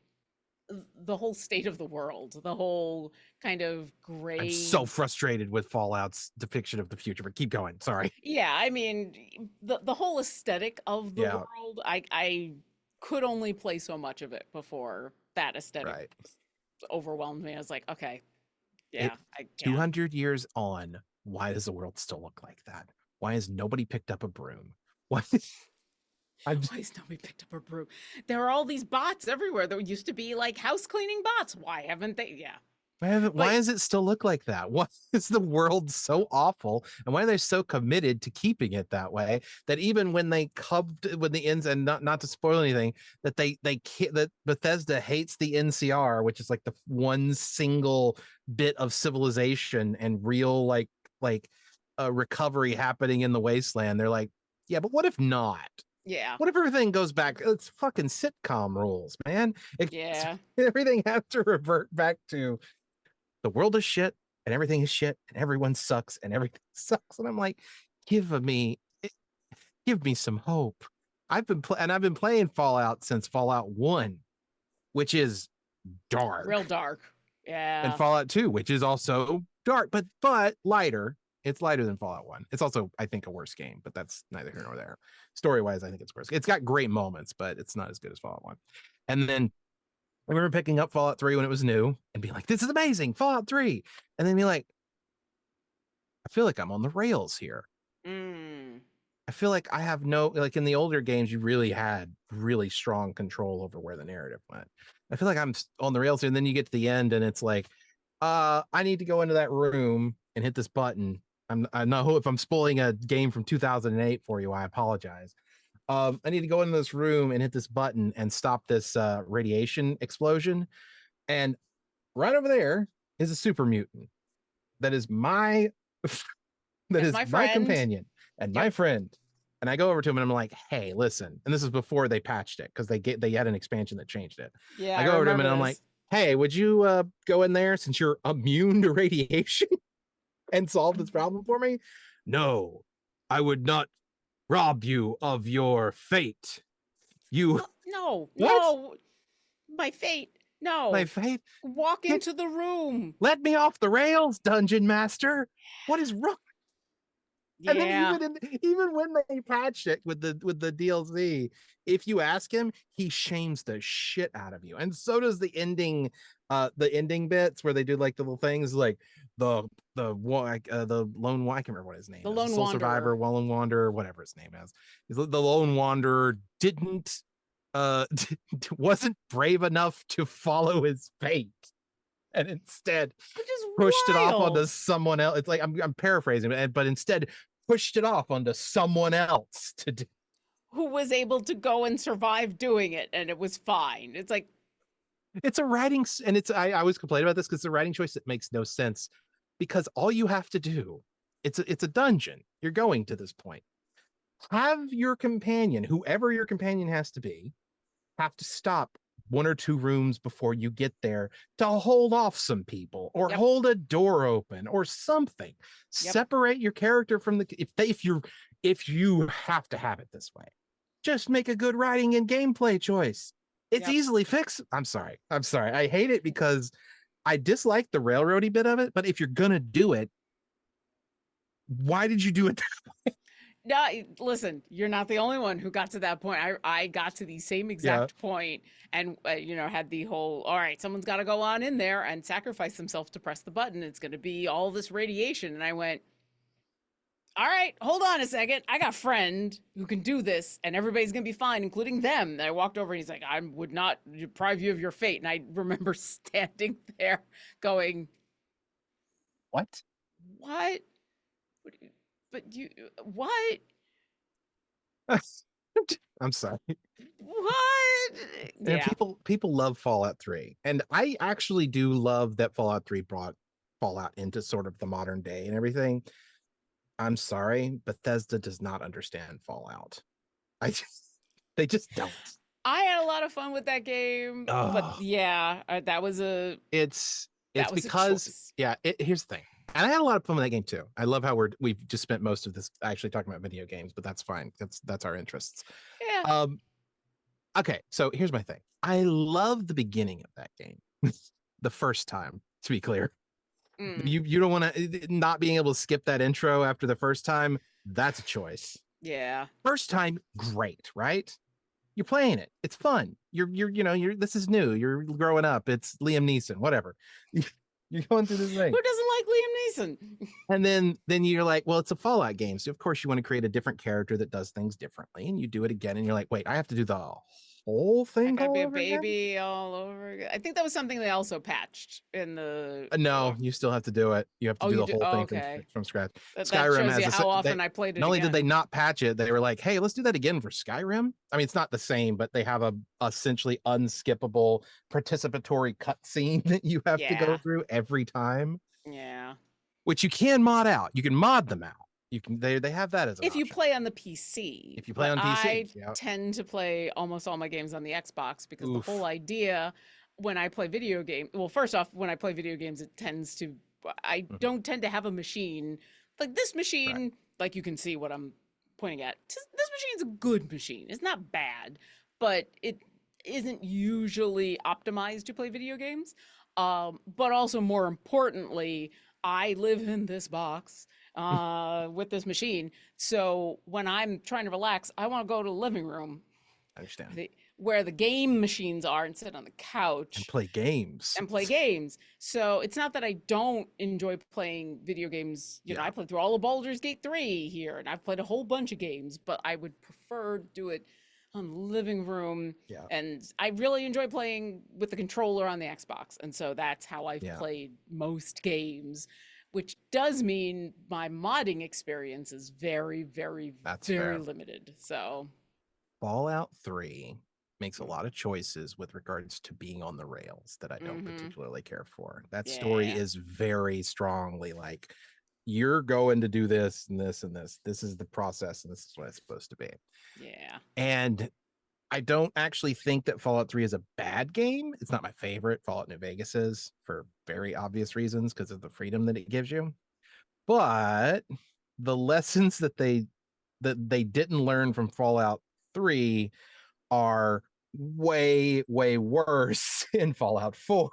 the whole state of the world, the whole kind of I'm so gray. frustrated with Fallout's depiction of the future, but keep going. Sorry. Yeah, I mean, the whole aesthetic of the Yeah, world, I could only play so much of it before that aesthetic right. overwhelmed me. I was like, okay, It yeah, I can't. 200 years on, why does the world still look like that? Why has nobody picked up a broom? Why? I'm Why has nobody picked up a broom? There are all these bots everywhere. There used to be like house cleaning bots. Why haven't they? Yeah, why but does it still look like that? Why is the world so awful? And why are they so committed to keeping it that way that even when they when the ends, and not to spoil anything, that that Bethesda hates the NCR, which is like the one single bit of civilization and real like recovery happening in the wasteland. They're like, yeah, but what if not? Yeah. What if everything goes back? It's fucking sitcom rules, man. Yeah. Everything has to revert back to the world is shit and everything is shit and everyone sucks and everything sucks. And I'm like, give me give me some hope. I've been playing Fallout since Fallout 1, which is Real dark, dark. and Yeah. Fallout 2, which is also dark, but lighter. It's lighter than Fallout 1. It's also, I think, a worse game, but that's neither here nor there. Story wise, I think it's worse. It's got great moments, but it's not as good as Fallout 1. And then I remember picking up Fallout 3 when it was new and being like, this is amazing, Fallout 3. And then be like, I feel like I'm on the rails here. Mm. I feel like I have no, like in the older games, you really had really strong control over where the narrative went. I feel like I'm on the rails here, and then you get to the end and it's like, I need to go into that room and hit this button. I know if I'm spoiling a game from 2008 for you, I apologize. I need to go into this room and hit this button and stop this radiation explosion. And right over there is a super mutant that is my that As is my my friend. companion and my Yep. friend. And I go over to him and I'm like, hey, listen. And this is before they patched it because they had an expansion that changed it. Yeah, I I go over to him remember and I'm like, this. hey, would you go in there since you're immune to radiation and solve this problem for me? No, I would not rob you of your fate. You No, what? no. My fate. My No. fate? Walk Get into the room. let me off the rails, dungeon master. What is wrong? And then Yeah. even when they patched it with the DLC, if you ask him, he shames the shit out of you. And so does the ending bits where they do like the little things like the lone I can't remember what his name The is, the Lone soul Wanderer. survivor, lone wanderer, whatever his name is. The lone wanderer didn't wasn't brave enough to follow his fate and instead Which is pushed it off onto wild. someone else. It's like I'm paraphrasing, but instead pushed it off onto someone else to do. Who was able to go and survive doing it, and it was fine. It's like, It's a writing, and I always complain about this because it's a writing choice that makes no sense. Because all you have to do, it's a dungeon. You're going to this point. Have your companion, whoever your companion has to be, have to stop one or two rooms before you get there to hold off some people or yep, hold a door open or something. yep, Separate your character from the if you have to have it this way. Just make a good writing and gameplay choice. It's yep. easily fixed. I'm sorry. I'm sorry. I hate it because I dislike the railroady bit of it, but if you're gonna do it, why did you do it? No, listen, you're not the only one who got to that point. I got to the same Yeah. exact point and, had the whole, all right, someone's got to go on in there and sacrifice themselves to press the button. It's going to be all this radiation. And I went, all right, hold on a second. I got a friend who can do this and everybody's going to be fine, including them. And I walked over and he's like, I would not deprive you of your fate. And I remember standing there going, What? what? But what? I'm sorry. What? And Yeah. people love Fallout 3. And I actually do love that Fallout 3 brought Fallout into sort of the modern day and everything. I'm sorry, Bethesda does not understand Fallout. I just they just don't. I had a lot of fun with that game, but Oh, yeah, it's that it's was a because choice. yeah, here's the thing. And I had a lot of fun with that game too. I love how we've just spent most of this actually talking about video games, but that's fine. That's our interests. Yeah. Um okay, so here's my thing. I love the beginning of that game. The first time, to be clear. Mm, You don't want to not being able to skip that intro after the first time. That's a choice. yeah. First time, great, right? You're playing it. It's fun. You're this is new. You're growing up. It's Liam Neeson, whatever. You're going through this thing. Who doesn't like Liam Neeson? And then you're like, well, it's a Fallout game. So of course you want to create a different character that does things differently. And you do it again and you're like, wait, I have to do the whole I thing gotta be all a over again? baby all over again. I think that was something they also patched in the. No, you still have to do it. You have to Oh, do you the do? whole Oh, thing okay. from scratch. That Skyrim shows has you how they often I played it not only did they again. not patch it, they were like, "Hey, let's do that again for Skyrim." I mean, it's not the same, but they have a essentially unskippable participatory cutscene that you have to go Yeah. through every time, Yeah. which you can mod out. You can mod them out. You can they have that as an If you option. play on the PC, If you play but on PC, I yeah. tend to play almost all my games on the Xbox because the whole Oof. idea when I play video game, well, first off, when I play video games, it tends to I Mhm. don't tend to have a machine like this Correct. machine, like you can see what I'm pointing at. This machine's a good machine. It's not bad, but it isn't usually optimized to play video games. But also more importantly, I live in this box with this machine. So when I'm trying to relax, I want to go to the living room I understand. where the game machines are and sit on the And couch play games. and play games. So it's not that I don't enjoy playing video games. You know, Yeah. I played through all of Baldur's Gate 3 here and I've played a whole bunch of games, but I would prefer to do it on the living room. Yeah. And I really enjoy playing with the controller on the Xbox. And so that's how I've Yeah. played most games, which does mean my modding experience is very, very, That's very fair. limited. So, Fallout 3 makes a mm, lot of choices with regards to being on the rails that I don't mm-hmm. particularly care for. That story Yeah. is very strongly like, you're going to do this and this and this. This is the process and this is what it's supposed to be. Yeah. And I don't actually think that Fallout 3 is a bad game. It's not my favorite. Fallout New Vegas is for very obvious reasons because of the freedom that it gives you. But the lessons that they didn't learn from Fallout 3 are way, way worse in Fallout 4.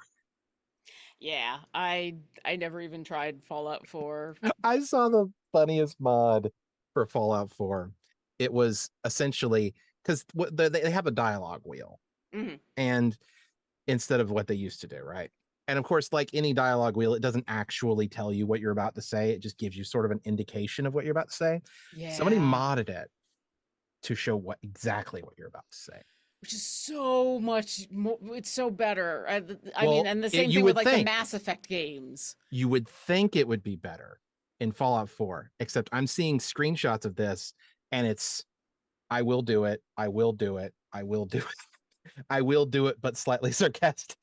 Yeah, I never even tried Fallout 4. I saw the funniest mod for Fallout 4. It was essentially because they have a dialogue wheel, Mhm. and instead of what they used to do, right? And of course, like any dialogue wheel, it doesn't actually tell you what you're about to say. It just gives you sort of an indication of what you're about to say. Somebody Yeah, modded it to show what exactly what you're about to say. which is so much more, it's so better. I mean, Well, and the same you thing with would like the think Mass Effect games. it would be better in Fallout 4, except I'm seeing screenshots of this and it's I will do it, I will do it, I will do it, I will do it, but slightly sarcastic.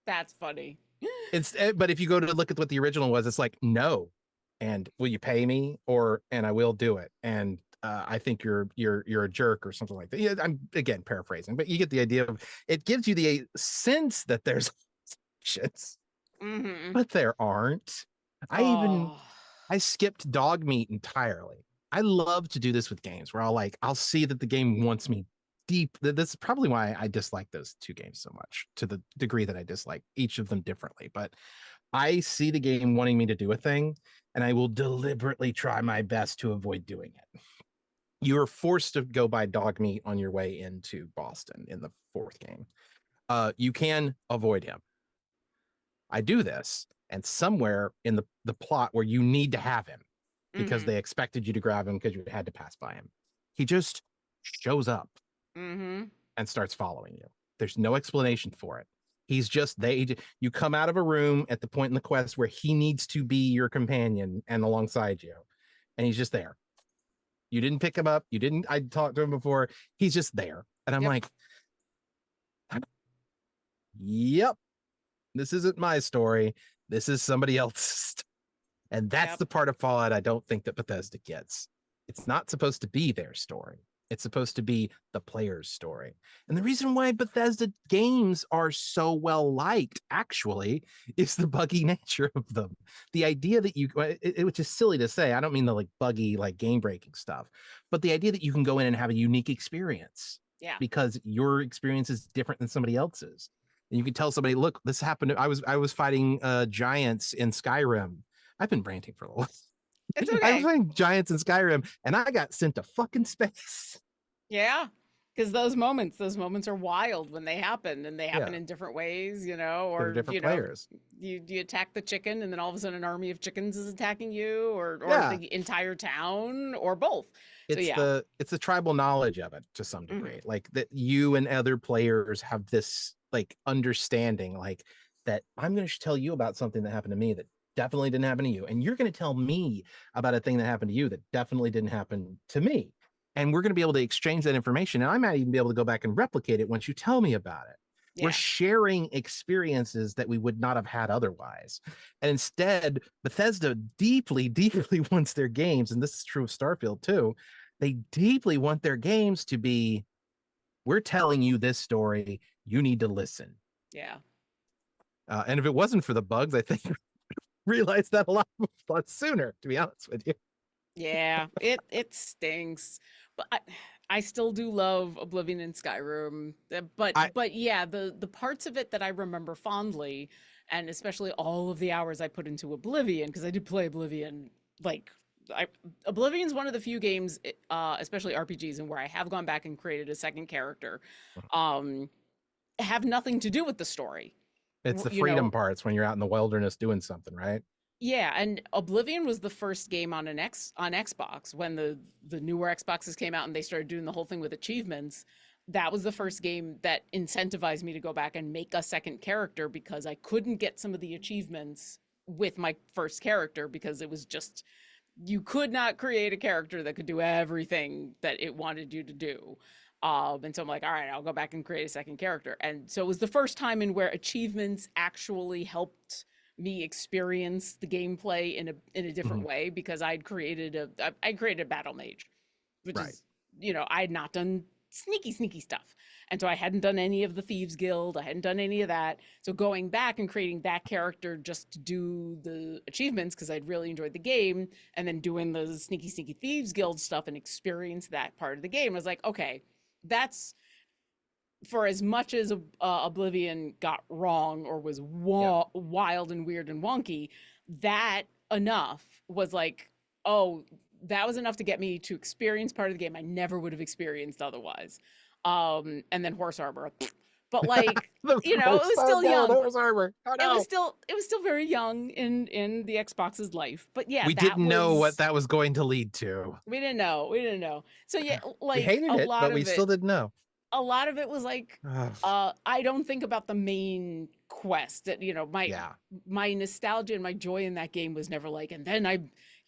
That's funny. But if you go to look at what the original was, it's like no, and will you pay me, or and I will do it, and I think you're a jerk or something like that. Yeah, I'm again paraphrasing, but you get the idea of it. Gives you the sense that there's options, Mhm. but there aren't. I even Oh. I skipped dog meat entirely. I love to do this with games where I'll see that the game wants me deep. That's probably why I dislike those two games so much, to the degree that I dislike each of them differently. But I see the game wanting me to do a thing, and I will deliberately try my best to avoid doing it. You are forced to go buy dog meat on your way into Boston in the fourth game. You can avoid him. I do this, and somewhere in the plot where you need to have him because Mhm. they expected you to grab him because you had to pass by him, he just shows up Mhm. and starts following you. There's no explanation for it. He's just they. You come out of a room at the point in the quest where he needs to be your companion and alongside you, and he's just there. You didn't pick him up. You didn't. I talked to him before. He's just there, and I'm Yep. like, "Yep, this isn't my story. This is somebody else's." And that's Yep. the part of Fallout I don't think that Bethesda gets. It's not supposed to be their story. It's supposed to be the player's story. And the reason why Bethesda games are so well liked, actually, is the buggy nature of them. The idea that which is silly to say, I don't mean the like buggy, like game breaking stuff, but the idea that you can go in and have a unique experience Yeah. because your experience is different than somebody else's. And you can tell somebody, look, this happened. I was fighting giants in Skyrim. I've been ranting for a while. It's I was okay. playing giants in Skyrim, and I got sent to fucking space. Yeah. Because those moments are wild when they happen and they happen Yeah, in different ways, they're or, different players. you attack the chicken and then all of a sudden an army of chickens is attacking you or Yeah, the entire town or both. So it's yeah. the tribal knowledge of it to some Hmm. degree, like that you and other players have this like understanding, like that I'm going to tell you about something that happened to me that definitely didn't happen to you, and you're going to tell me about a thing that happened to you that definitely didn't happen to me, and we're going to be able to exchange that information, and I might even be able to go back and replicate it once you tell me about it. We're Yeah. sharing experiences that we would not have had otherwise. And instead, Bethesda deeply, deeply wants their games, and this is true of Starfield too. They deeply want their games to be, we're telling you this story, you need to listen. Yeah. And if it wasn't for the bugs, I think realized that a lot sooner, to be honest with you. Yeah, it stinks, but I still do love Oblivion and Skyrim. I But yeah, the parts of it that I remember fondly, and especially all of the hours I put into Oblivion, because I did play Oblivion. Like, I Oblivion's one of the few games, especially RPGs, and where I have gone back and created a second character, um, have nothing to do with the story. It's the You freedom know, parts when you're out in the wilderness doing something, right? yeah, and Oblivion was the first game on on Xbox when the newer Xboxes came out and they started doing the whole thing with achievements. That was the first game that incentivized me to go back and make a second character because I couldn't get some of the achievements with my first character because it was just you could not create a character that could do everything that it wanted you to do. And so I'm like, all right, I'll go back and create a second character. And so it was the first time in where achievements actually helped me experience the gameplay in a different Mhm. way because I created a battle mage, which Right. is, I had not done sneaky stuff. And so I hadn't done any of the Thieves Guild. I hadn't done any of that. So going back and creating that character just to do the achievements because I'd really enjoyed the game, and then doing the sneaky Thieves Guild stuff and experience that part of the game, I was like, okay, that's for as much as Oblivion got wrong or was Yeah. wild and weird and wonky, that enough was like, oh, that was enough to get me to experience part of the game I never would have experienced otherwise. And then horse armor, but like, The it horse, was oh still no, the young. horse armor. Oh no. It was still very young in the Xbox's life. But yeah, We that didn't know what was that was going to lead to. we didn't know. We didn't know. So yeah, We like hated it, but we still didn't know. a lot of it was like Ugh. I don't think about the main quest that Yeah. my nostalgia and my joy in that game was never like and then I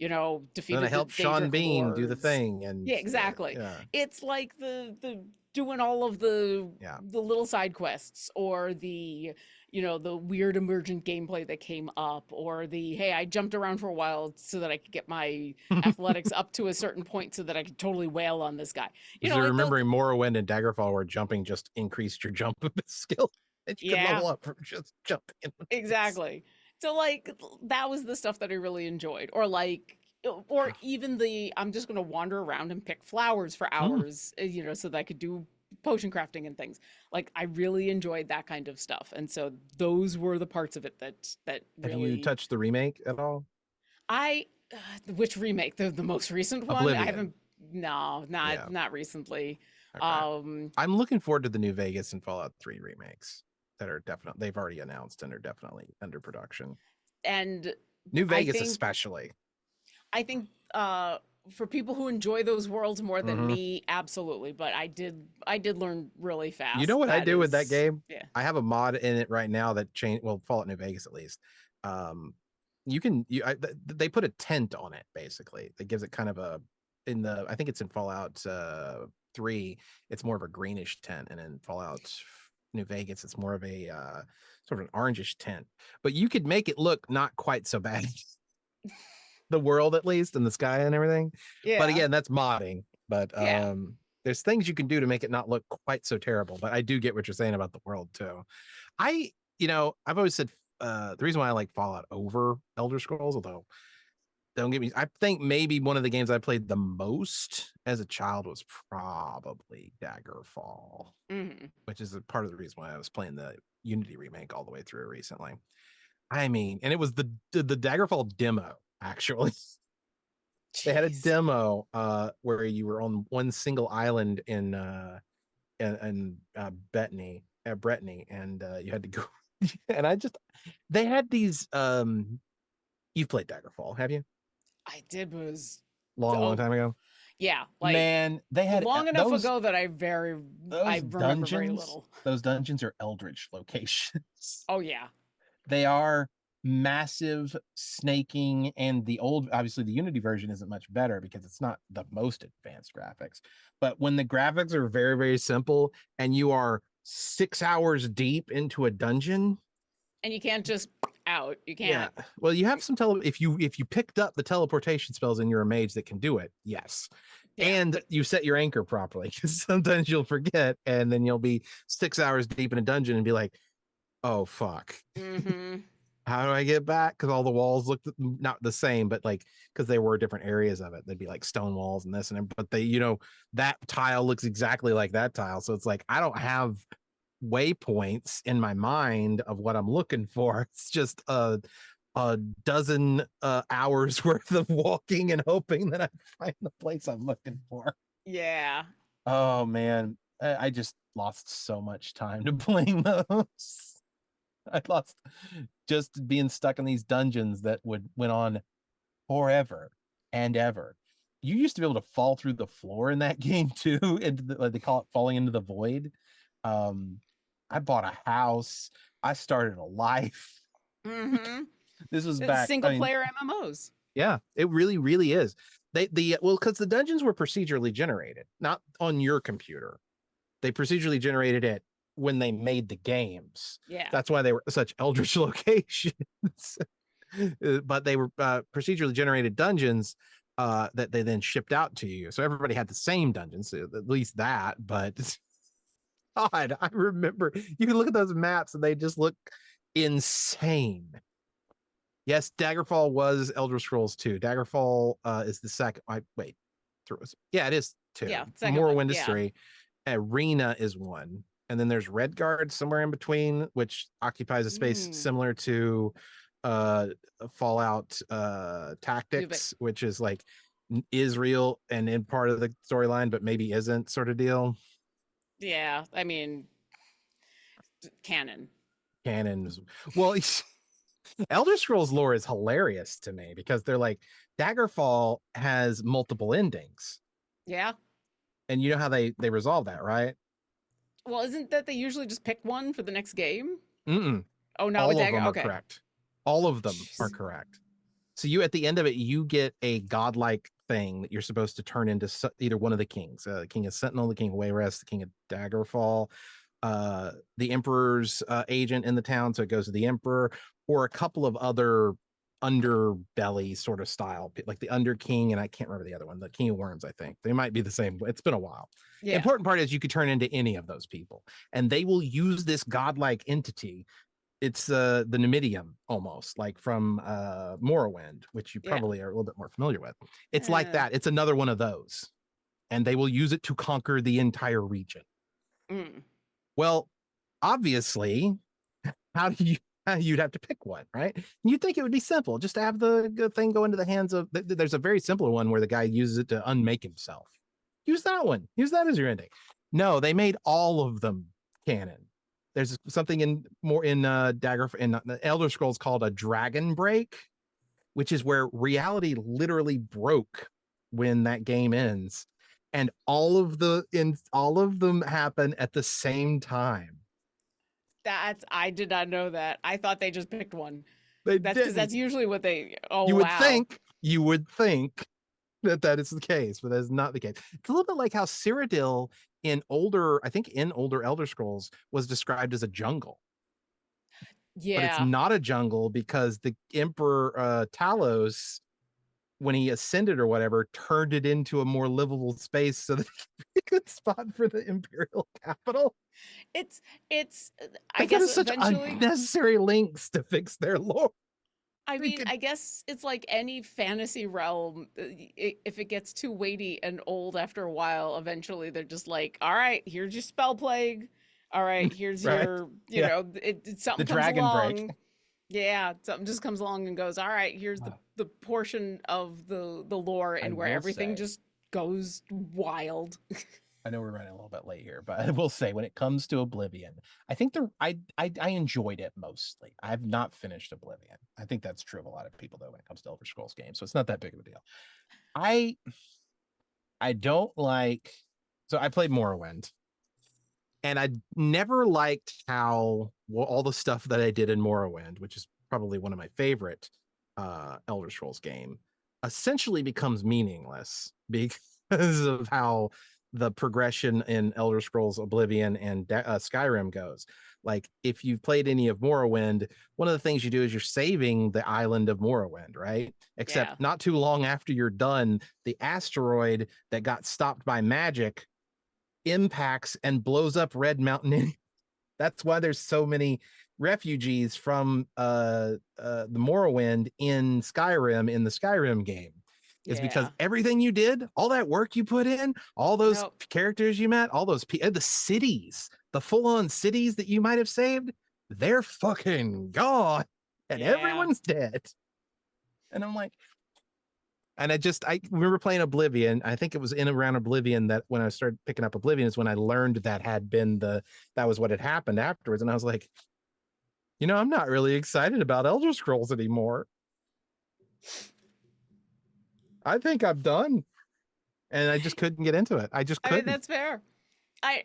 Then I defeated the helped Sean Daedric Bean do the lords. thing, and Yeah, exactly. yeah, It's like the doing all of the yeah. little side quests or the the weird emergent gameplay that came up or the hey I jumped around for a while so that I could get my athletics up to a certain point so that I could totally wail on this guy. Because you're Like the remembering Morrowind and Daggerfall, where jumping just increased your jump skill, and you could yeah. level up from just jumping. Exactly. So like that was the stuff that I really enjoyed. Or like or even the I'm just going to wander around and pick flowers for Mm. hours, so that I could do potion crafting and things. Like I really enjoyed that kind of stuff. And so those were the parts of it that Have you really touched the remake at all? I which remake? The most recent one? I Oblivion. haven't no, Yeah. not recently. Okay. Um I'm looking forward to the New Vegas and Fallout 3 remakes that are definitely they've already announced and are definitely under production. and New I Vegas think especially. I think for people who enjoy those worlds more than Hmm. me, absolutely. But I did learn really You know fast. what I That do with that is, game? yeah. I have a mod in it right now that change well Fallout New Vegas at least. You can they put a tent on it basically that gives it kind of a in the I think it's in Fallout 3 it's more of a greenish tent, and in Fallout New Vegas it's more of a sort of an orangish tent, but you could make it look not quite so bad. The world at least and the sky and everything, but Yeah. again that's modding. But Yeah. there's things you can do to make it not look quite so terrible, but I do get what you're saying about the world too. I've always said the reason why I like Fallout over Elder Scrolls, although don't get me, I think maybe one of the games I played the most as a child was probably Daggerfall, Hmm. which is a part of the reason why I was playing the Unity remake all the way through recently. I mean, and it was the Daggerfall demo actually. They had a Jeez. demo where you were on one single island in Brittany, and you had to go. And they had these. You've played Daggerfall, have you? I did was Long oh time ago. yeah, like Man, they had long enough those ago that I those remember very dungeons. little. Those dungeons are eldritch locations. Oh yeah. They are massive snaking, and obviously the Unity version isn't much better because it's not the most advanced graphics, but when the graphics are very very simple and you are 6 hours deep into a dungeon. And you can't just out. You Yeah. can't. Well, you have some if you picked up the teleportation spells and you're a mage that can do it, yes. Yeah, And but you set your anchor properly, because sometimes you'll forget and then you'll be 6 hours deep in a dungeon and be like, oh fuck. mm-hmm. How do I get back? Because all the walls looked not the same, but like because they were different areas of it. They'd be like stone walls and this and that, but they, that tile looks exactly like that tile. So it's like I don't have waypoints in my mind of what I'm looking for. It's just a dozen hours worth of walking and hoping that I find the place I'm looking for. Yeah. Oh man, I just lost so much time to playing those. I lost just being stuck in these dungeons that went on forever and ever. You used to be able to fall through the floor in that game too, into like they call it falling into the void. Um, I bought a house. I started a life. Mm-hmm. This was It's back. single player MMOs. Yeah, it really, really is. Because the dungeons were procedurally generated, not on your computer. They procedurally generated it when they made the games. Yeah. That's why they were such eldritch locations. But they were procedurally generated dungeons that they then shipped out to you. So everybody had the same dungeons, at least that. But God, I remember you can look at those maps and they just look insane. Yes, Daggerfall was Elder Scrolls 2. Daggerfall is the second. Wait, yeah, it is 2. Yeah. Second one. Morrowind is Yeah. 3. Arena is 1. And then there's Redguard somewhere in between, which occupies a space Mm. similar to uh Fallout New Vegas. Tactics, which is like Israel and in part of the storyline, but maybe isn't sort of deal. Yeah. I mean, canon. Canons. Well, Elder Scrolls lore is hilarious to me because they're like Daggerfall has multiple endings. Yeah. And you know how they resolve that, right? Well, isn't that they usually just pick one for the next game? Mm-mm. Oh, not with All of Dagger. them are Okay. correct. All of them are Jeez. correct. So you at the end of it, you get a godlike thing that you're supposed to turn into either one of the kings, the king of Sentinel, the king of Wayrest, the king of Daggerfall, the emperor's agent in the town, so it goes to the emperor, or a couple of other underbelly sort of style, like the under king, and I can't remember the other one, the king of worms. I think they might be the same. It's been a while. Yeah. Important part is you could turn into any of those people, and they will use this godlike entity. It's the Numidium, almost like from Morrowind, which you Yeah. probably are a little bit more familiar with. It's like Eh. that. It's another one of those, and they will use it to conquer the entire region. Mm. Well, obviously, how do you you'd have to pick one, right? You'd think it would be simple just to have the thing go into the hands of. There's a very simple one where the guy uses it to unmake himself. Use that one. Use that as your ending. No, they made all of them canon. There's something in Dagger in the Elder Scrolls called a dragon break, which is where reality literally broke when that game ends, and all of them happen at the same time. I did not know that. I thought they just picked one. They That's because didn't. that's usually what they. Oh You would wow. think. You would think that is the case, but that's not the case. It's a little bit like how Cyrodiil I think in older Elder Scrolls was described as a jungle, but it's Yeah. not a jungle because the Emperor Talos, when he ascended or whatever, turned it into a more livable space so that he could spot for the Imperial capital. It's. I Like that guess is such eventually. unnecessary links to fix their lore. I They mean, could, I guess it's like any fantasy realm. If it gets too weighty and old after a while, eventually they're just like, all right, here's your spell plague. All right, here's right? your, Yeah, the something comes dragon break. along. Yeah, something just comes along and goes, all right, here's the portion of the lore I and where will everything say, just goes wild. I know we're running a little bit late here, but I will say when it comes to Oblivion, I think I enjoyed it mostly. I've not finished Oblivion. I think that's true of a lot of people though when it comes to Elder Scrolls games, so it's not that big of a deal. I I don't like so I played Morrowind, and I never liked how all the stuff that I did in Morrowind, which is probably one of my favorite Elder Scrolls game, essentially becomes meaningless because of how the progression in Elder Scrolls Oblivion and Skyrim goes. Like, if you've played any of Morrowind, one of the things you do is you're saving the island of Morrowind, right? Except Yeah. not too long after you're done, the asteroid that got stopped by magic impacts and blows up Red Mountain. That's why there's so many refugees from the Morrowind in Skyrim, in the Skyrim game, is because Yeah. everything you did, all that work you put in, all those Nope. characters you met, all those the cities, the full-on cities that you might have saved, they're fucking gone and Yeah. everyone's dead. And I'm like, and I remember playing Oblivion. I think it was in around Oblivion that when I started picking up Oblivion is when I learned that was what had happened afterwards. And I was like, I'm not really excited about Elder Scrolls anymore. I think I'm done. And I just couldn't get into it. I just I mean, couldn't. that's fair.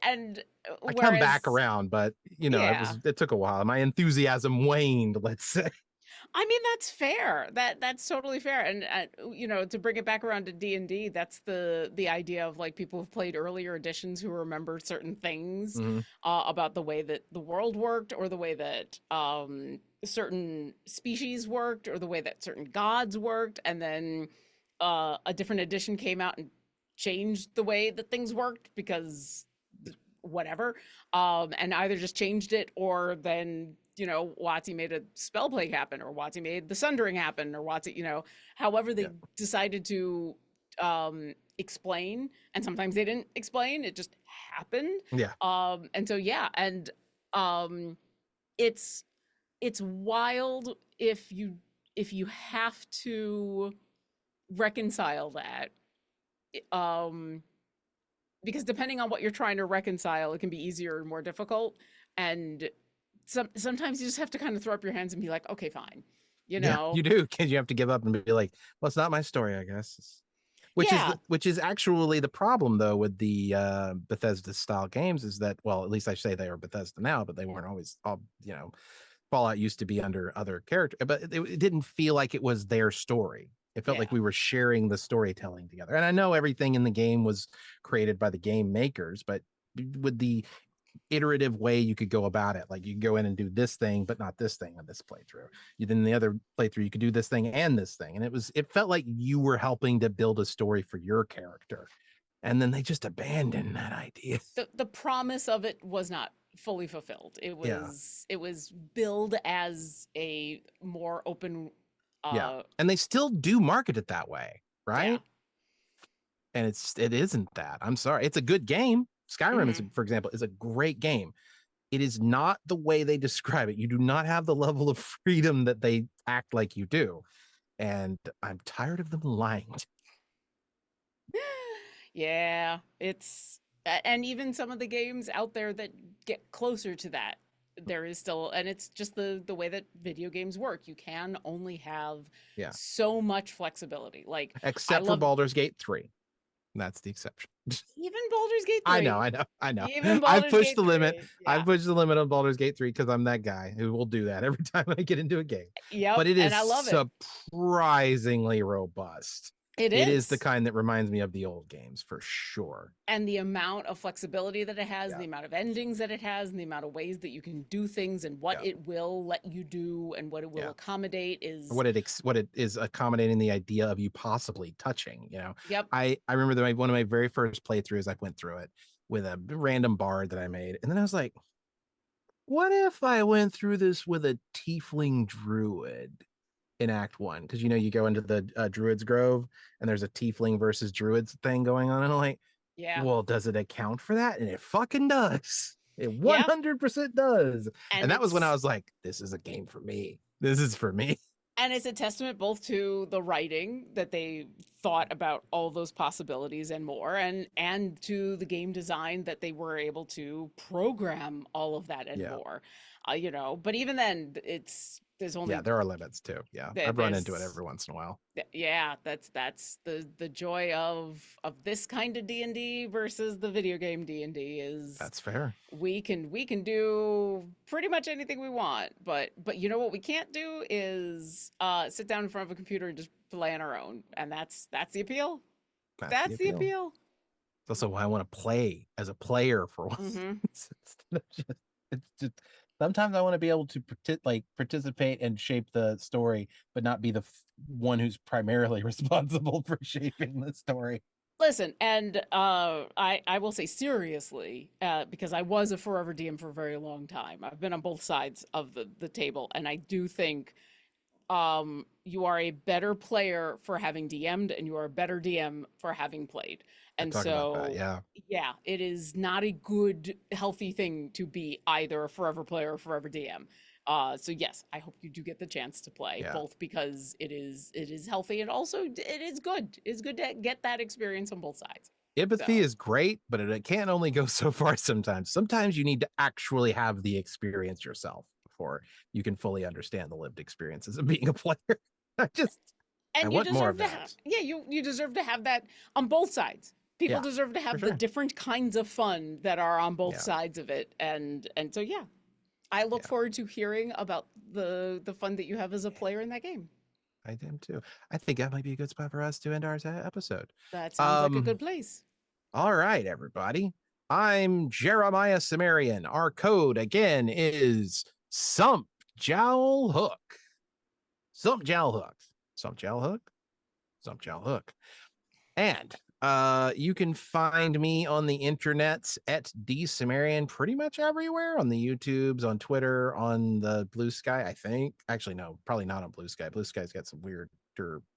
And I come back whereas, around, but yeah, it took a while. My enthusiasm waned, let's say. I mean, that's fair. That's totally fair. And to bring it back around to D&D, that's the idea of like people who've played earlier editions who remember certain things Mhm. about the way that the world worked, or the way that certain species worked, or the way that certain gods worked, and then a different edition came out and changed the way that things worked because whatever, and either just changed it, or then WotC made a spell plague happen, or WotC made the sundering happen, or WotC, however Yeah. they decided to explain. And sometimes they didn't explain, it just happened. Yeah. And so yeah, and um it's it's wild if you have to reconcile that, um because depending on what you're trying to reconcile, it can be easier or more difficult. And sometimes you just have to kind of throw up your hands and be like, okay, fine, you Yeah, know? you do, because you have to give up and be like, well, it's not my story, I guess. Yeah, Which is actually the problem though with the Bethesda style games, is that, well, at least I say they are Bethesda now, but they weren't always all, Fallout used to be under other character, but it didn't feel like it was their story. It felt like yeah, we were sharing the storytelling together. And I know everything in the game was created by the game makers, but with the iterative way you could go about it, like you could go in and do this thing but not this thing on this playthrough, then the other playthrough you could do this thing and this thing, and it felt like you were helping to build a story for your character, and then they just abandoned that idea. the promise of it was not fully fulfilled. It Yeah. was it was billed as a more open, Yeah, uh and they still do market it that way, yeah. right? And it isn't that. I'm sorry, it's a good game. Skyrim is, Hmm. for example, is a great game. It is not the way they describe it. You do not have the level of freedom that they act like you do, and I'm tired of them lying. Yeah, and even some of the games out there that get closer to that, there is still, and it's just the way that video games work. You can only have Yeah, so much flexibility. Like, I except for love Baldur's Gate 3. That's the exception. even Baldur's Gate I know, 3. I know. Even I've Baldur's pushed Gate the limit. 3. I've Yeah. pushed the limit on Baldur's Gate 3 because I'm that guy who will do that every time I get into a game. Yep, But it and is I love it. surprisingly robust. It It is the is. kind that reminds me of the old games for sure. And the amount of flexibility that it has, Yeah, the amount of endings that it has, and the amount of ways that you can do things, and what yeah, it will let you do, and what it will yeah. accommodate is, What it is accommodating the idea of you possibly touching. yep. I remember that one of my very first playthroughs, I went through it with a random bard that I made, and then I was like, what if I went through this with a tiefling druid in Act One? Because you go into the Druid's Grove, and there's a tiefling versus druids thing going on, and I'm like, Yeah. well, does it account for that? And it fucking does. It Yeah. 100% does. And And that was when I was like, this is a game for me. This is for me. it's a testament both to the writing that they thought about all those possibilities and more, and to the game design that they were able to program all of that and Yeah. more. But even then, there's Yeah, only there are limits too. Yeah. I've run into it there's every once in a while. yeah, that's the joy of this kind of D&D versus the video game D&D is That's fair. we can do pretty much anything we want, but you know what we can't do is sit down in front of a computer and just play on our own, and that's the appeal. That's the That's the appeal. appeal. It's also why I want to play as a player for once. Mm-hmm. It's just sometimes I want to be able to participate and shape the story, but not be the one who's primarily responsible for shaping the story. Listen, and I will say seriously, because I was a forever DM for a very long time. I've been on both sides of the table, and I do think you are a better player for having DM'd, and you are a better DM for having played. I And talk about that. so, Yeah, yeah, it is not a good, healthy thing to be either a forever player or forever DM. So yes, I hope you do get the chance to play yeah. both because it is healthy and also it is good. It's good to get that experience on both sides. Empathy So is great, but it can only go so far sometimes. Sometimes you need to actually have the experience yourself before you can fully understand the lived experiences of being a player. I just I and you want more deserve of to have, that. yeah, you deserve to have that on both sides. People Yeah, deserve to for have the sure. different kinds of fun that are on both Yeah, sides of it, and so yeah, I look yeah. forward to hearing about the fun that you have as a player in that game. I am too. I think that might be a good spot for us to end our episode. That sounds like a Um, good place. all right, everybody. I'm Jeremiah Sumerian. Our code again is Sump Jowl Hook. Sump Jowl Hook. Sump Jowl Hook. Sump Jowl Hook. And you can find me on the internets at dsumerian pretty much everywhere, on the YouTubes, on Twitter, on the Blue Sky, I think. Actually, no, probably not on Blue Sky. Blue Sky's got some weirder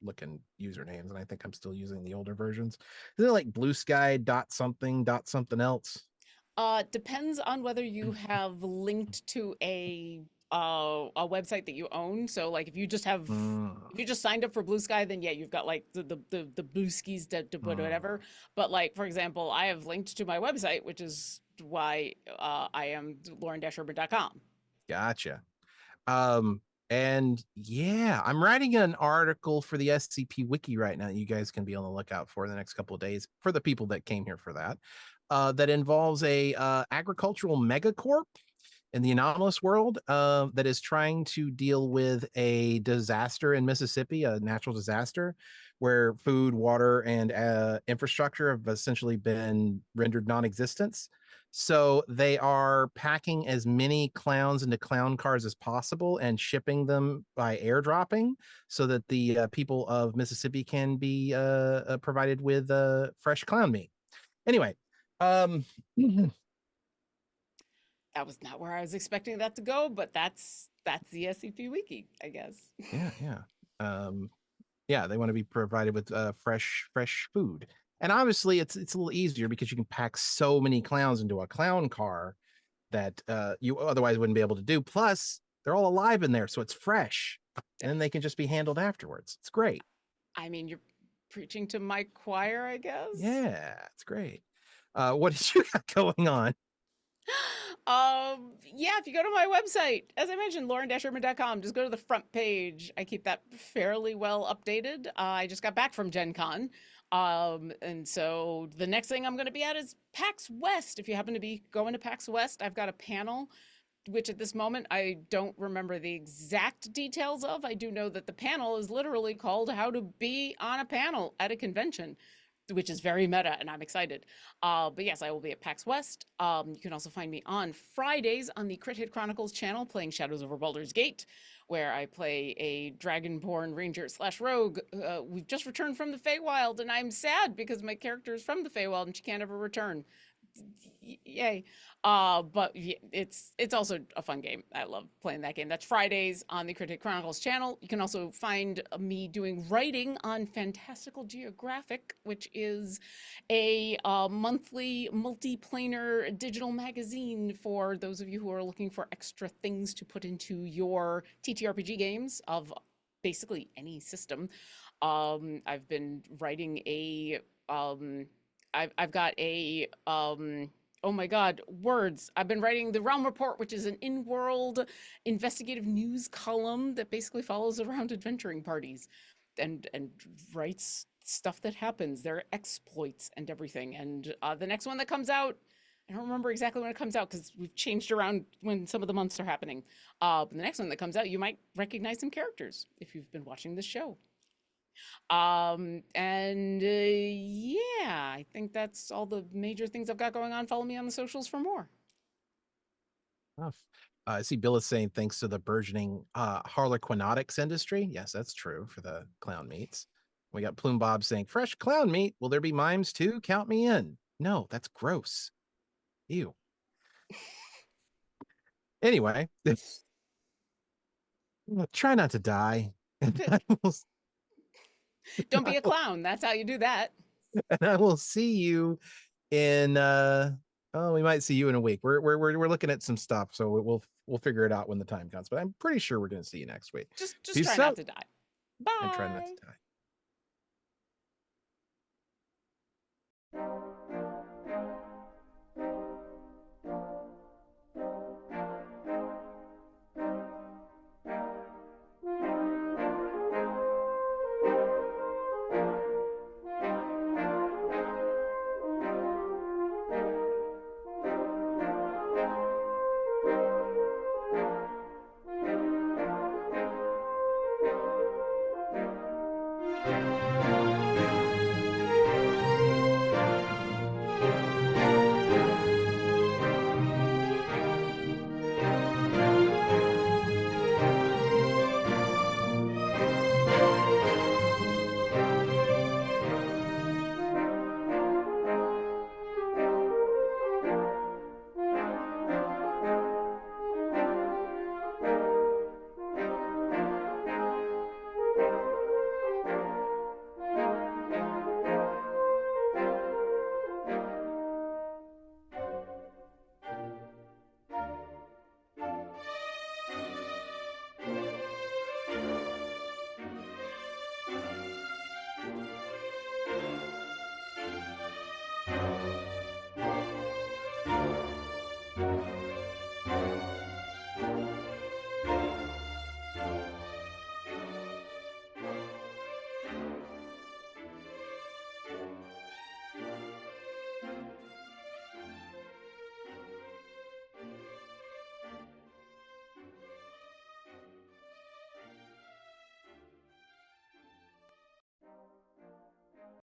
looking usernames, and I think I'm still using the older versions. Is it like blue sky dot something dot something else? Depends on whether you have linked to a website that you own. So like Mm, if you just signed up for Blue Sky, then yeah, you've got like the Blue Skis to whatever. mm, But like for example, I have linked to my website, which is why I am lauren-urban.com. gotcha. Um, and yeah, I'm writing an article for the SCP Wiki right now that you guys can be on the lookout for the next couple of days for the people that came here for that. That involves a agricultural megacorp in the anomalous world that is trying to deal with a disaster in Mississippi, a natural disaster where food, water, and infrastructure have essentially been rendered non-existent. So they are packing as many clowns into clown cars as possible and shipping them by airdropping so that the people of Mississippi can be provided with fresh clown meat. Anyway, um, That was not where I was expecting that to go, but that's the SCP Wiki, I guess. yeah, yeah. Um, yeah, they want to be provided with fresh food. And obviously it's a little easier because you can pack so many clowns into a clown car that you otherwise wouldn't be able to do. Plus, they're all alive in there, so it's fresh. And then they can just be handled afterwards. It's great. I mean, you're preaching to my choir, I guess. Yeah, it's great. What did you got going on? Yeah, if you go to my website, as I mentioned, lauren-urban.com, just go to the front page. I keep that fairly well updated. I just got back from Gen Con. And so the next thing I'm going to be at is PAX West. If you happen to be going to PAX West, I've got a panel, which at this moment I don't remember the exact details of. I do know that the panel is literally called How to Be on a Panel at a Convention, which is very meta, and I'm excited. But yes, I will be at PAX West. You can also find me on Fridays on the Crit Hit Chronicles channel playing Shadows over Baldur's Gate, where I play a Dragonborn Ranger slash Rogue. We've just returned from the Feywild, and I'm sad because my character is from the Feywild and she can't ever return. Yay. But it's also a fun game. I love playing that game. That's Fridays on the Critic Chronicles channel. You can also find me doing writing on Fantastical Geographic, which is a monthly multiplanar digital magazine for those of you who are looking for extra things to put into your TTRPG games of basically any system. I've been writing a I've got a oh my god, words. I've been writing the Realm Report, which is an in-world investigative news column that basically follows around adventuring parties and writes stuff that happens, their exploits and everything. And the next one that comes out, I don't remember exactly when it comes out because we've changed around when some of the months are happening. But the next one that comes out, you might recognize some characters if you've been watching the show. And yeah, I think that's all the major things I've got going on. Follow me on the socials for more. I see Bill is saying thanks to the burgeoning harlequinotics industry. Yes, that's true for the clown meats. We got Plume Bob saying fresh clown meat. Will there be mimes too? Count me in. No, that's gross. Ew. Anyway, try not to die. And Don't be a clown. That's how you do that. I will see you in oh, we might see you in a week. We're looking at some stuff, so we'll figure it out when the time comes. But I'm pretty sure we're gonna see you next week. Just try Peace not out to die. and try not to Bye. die.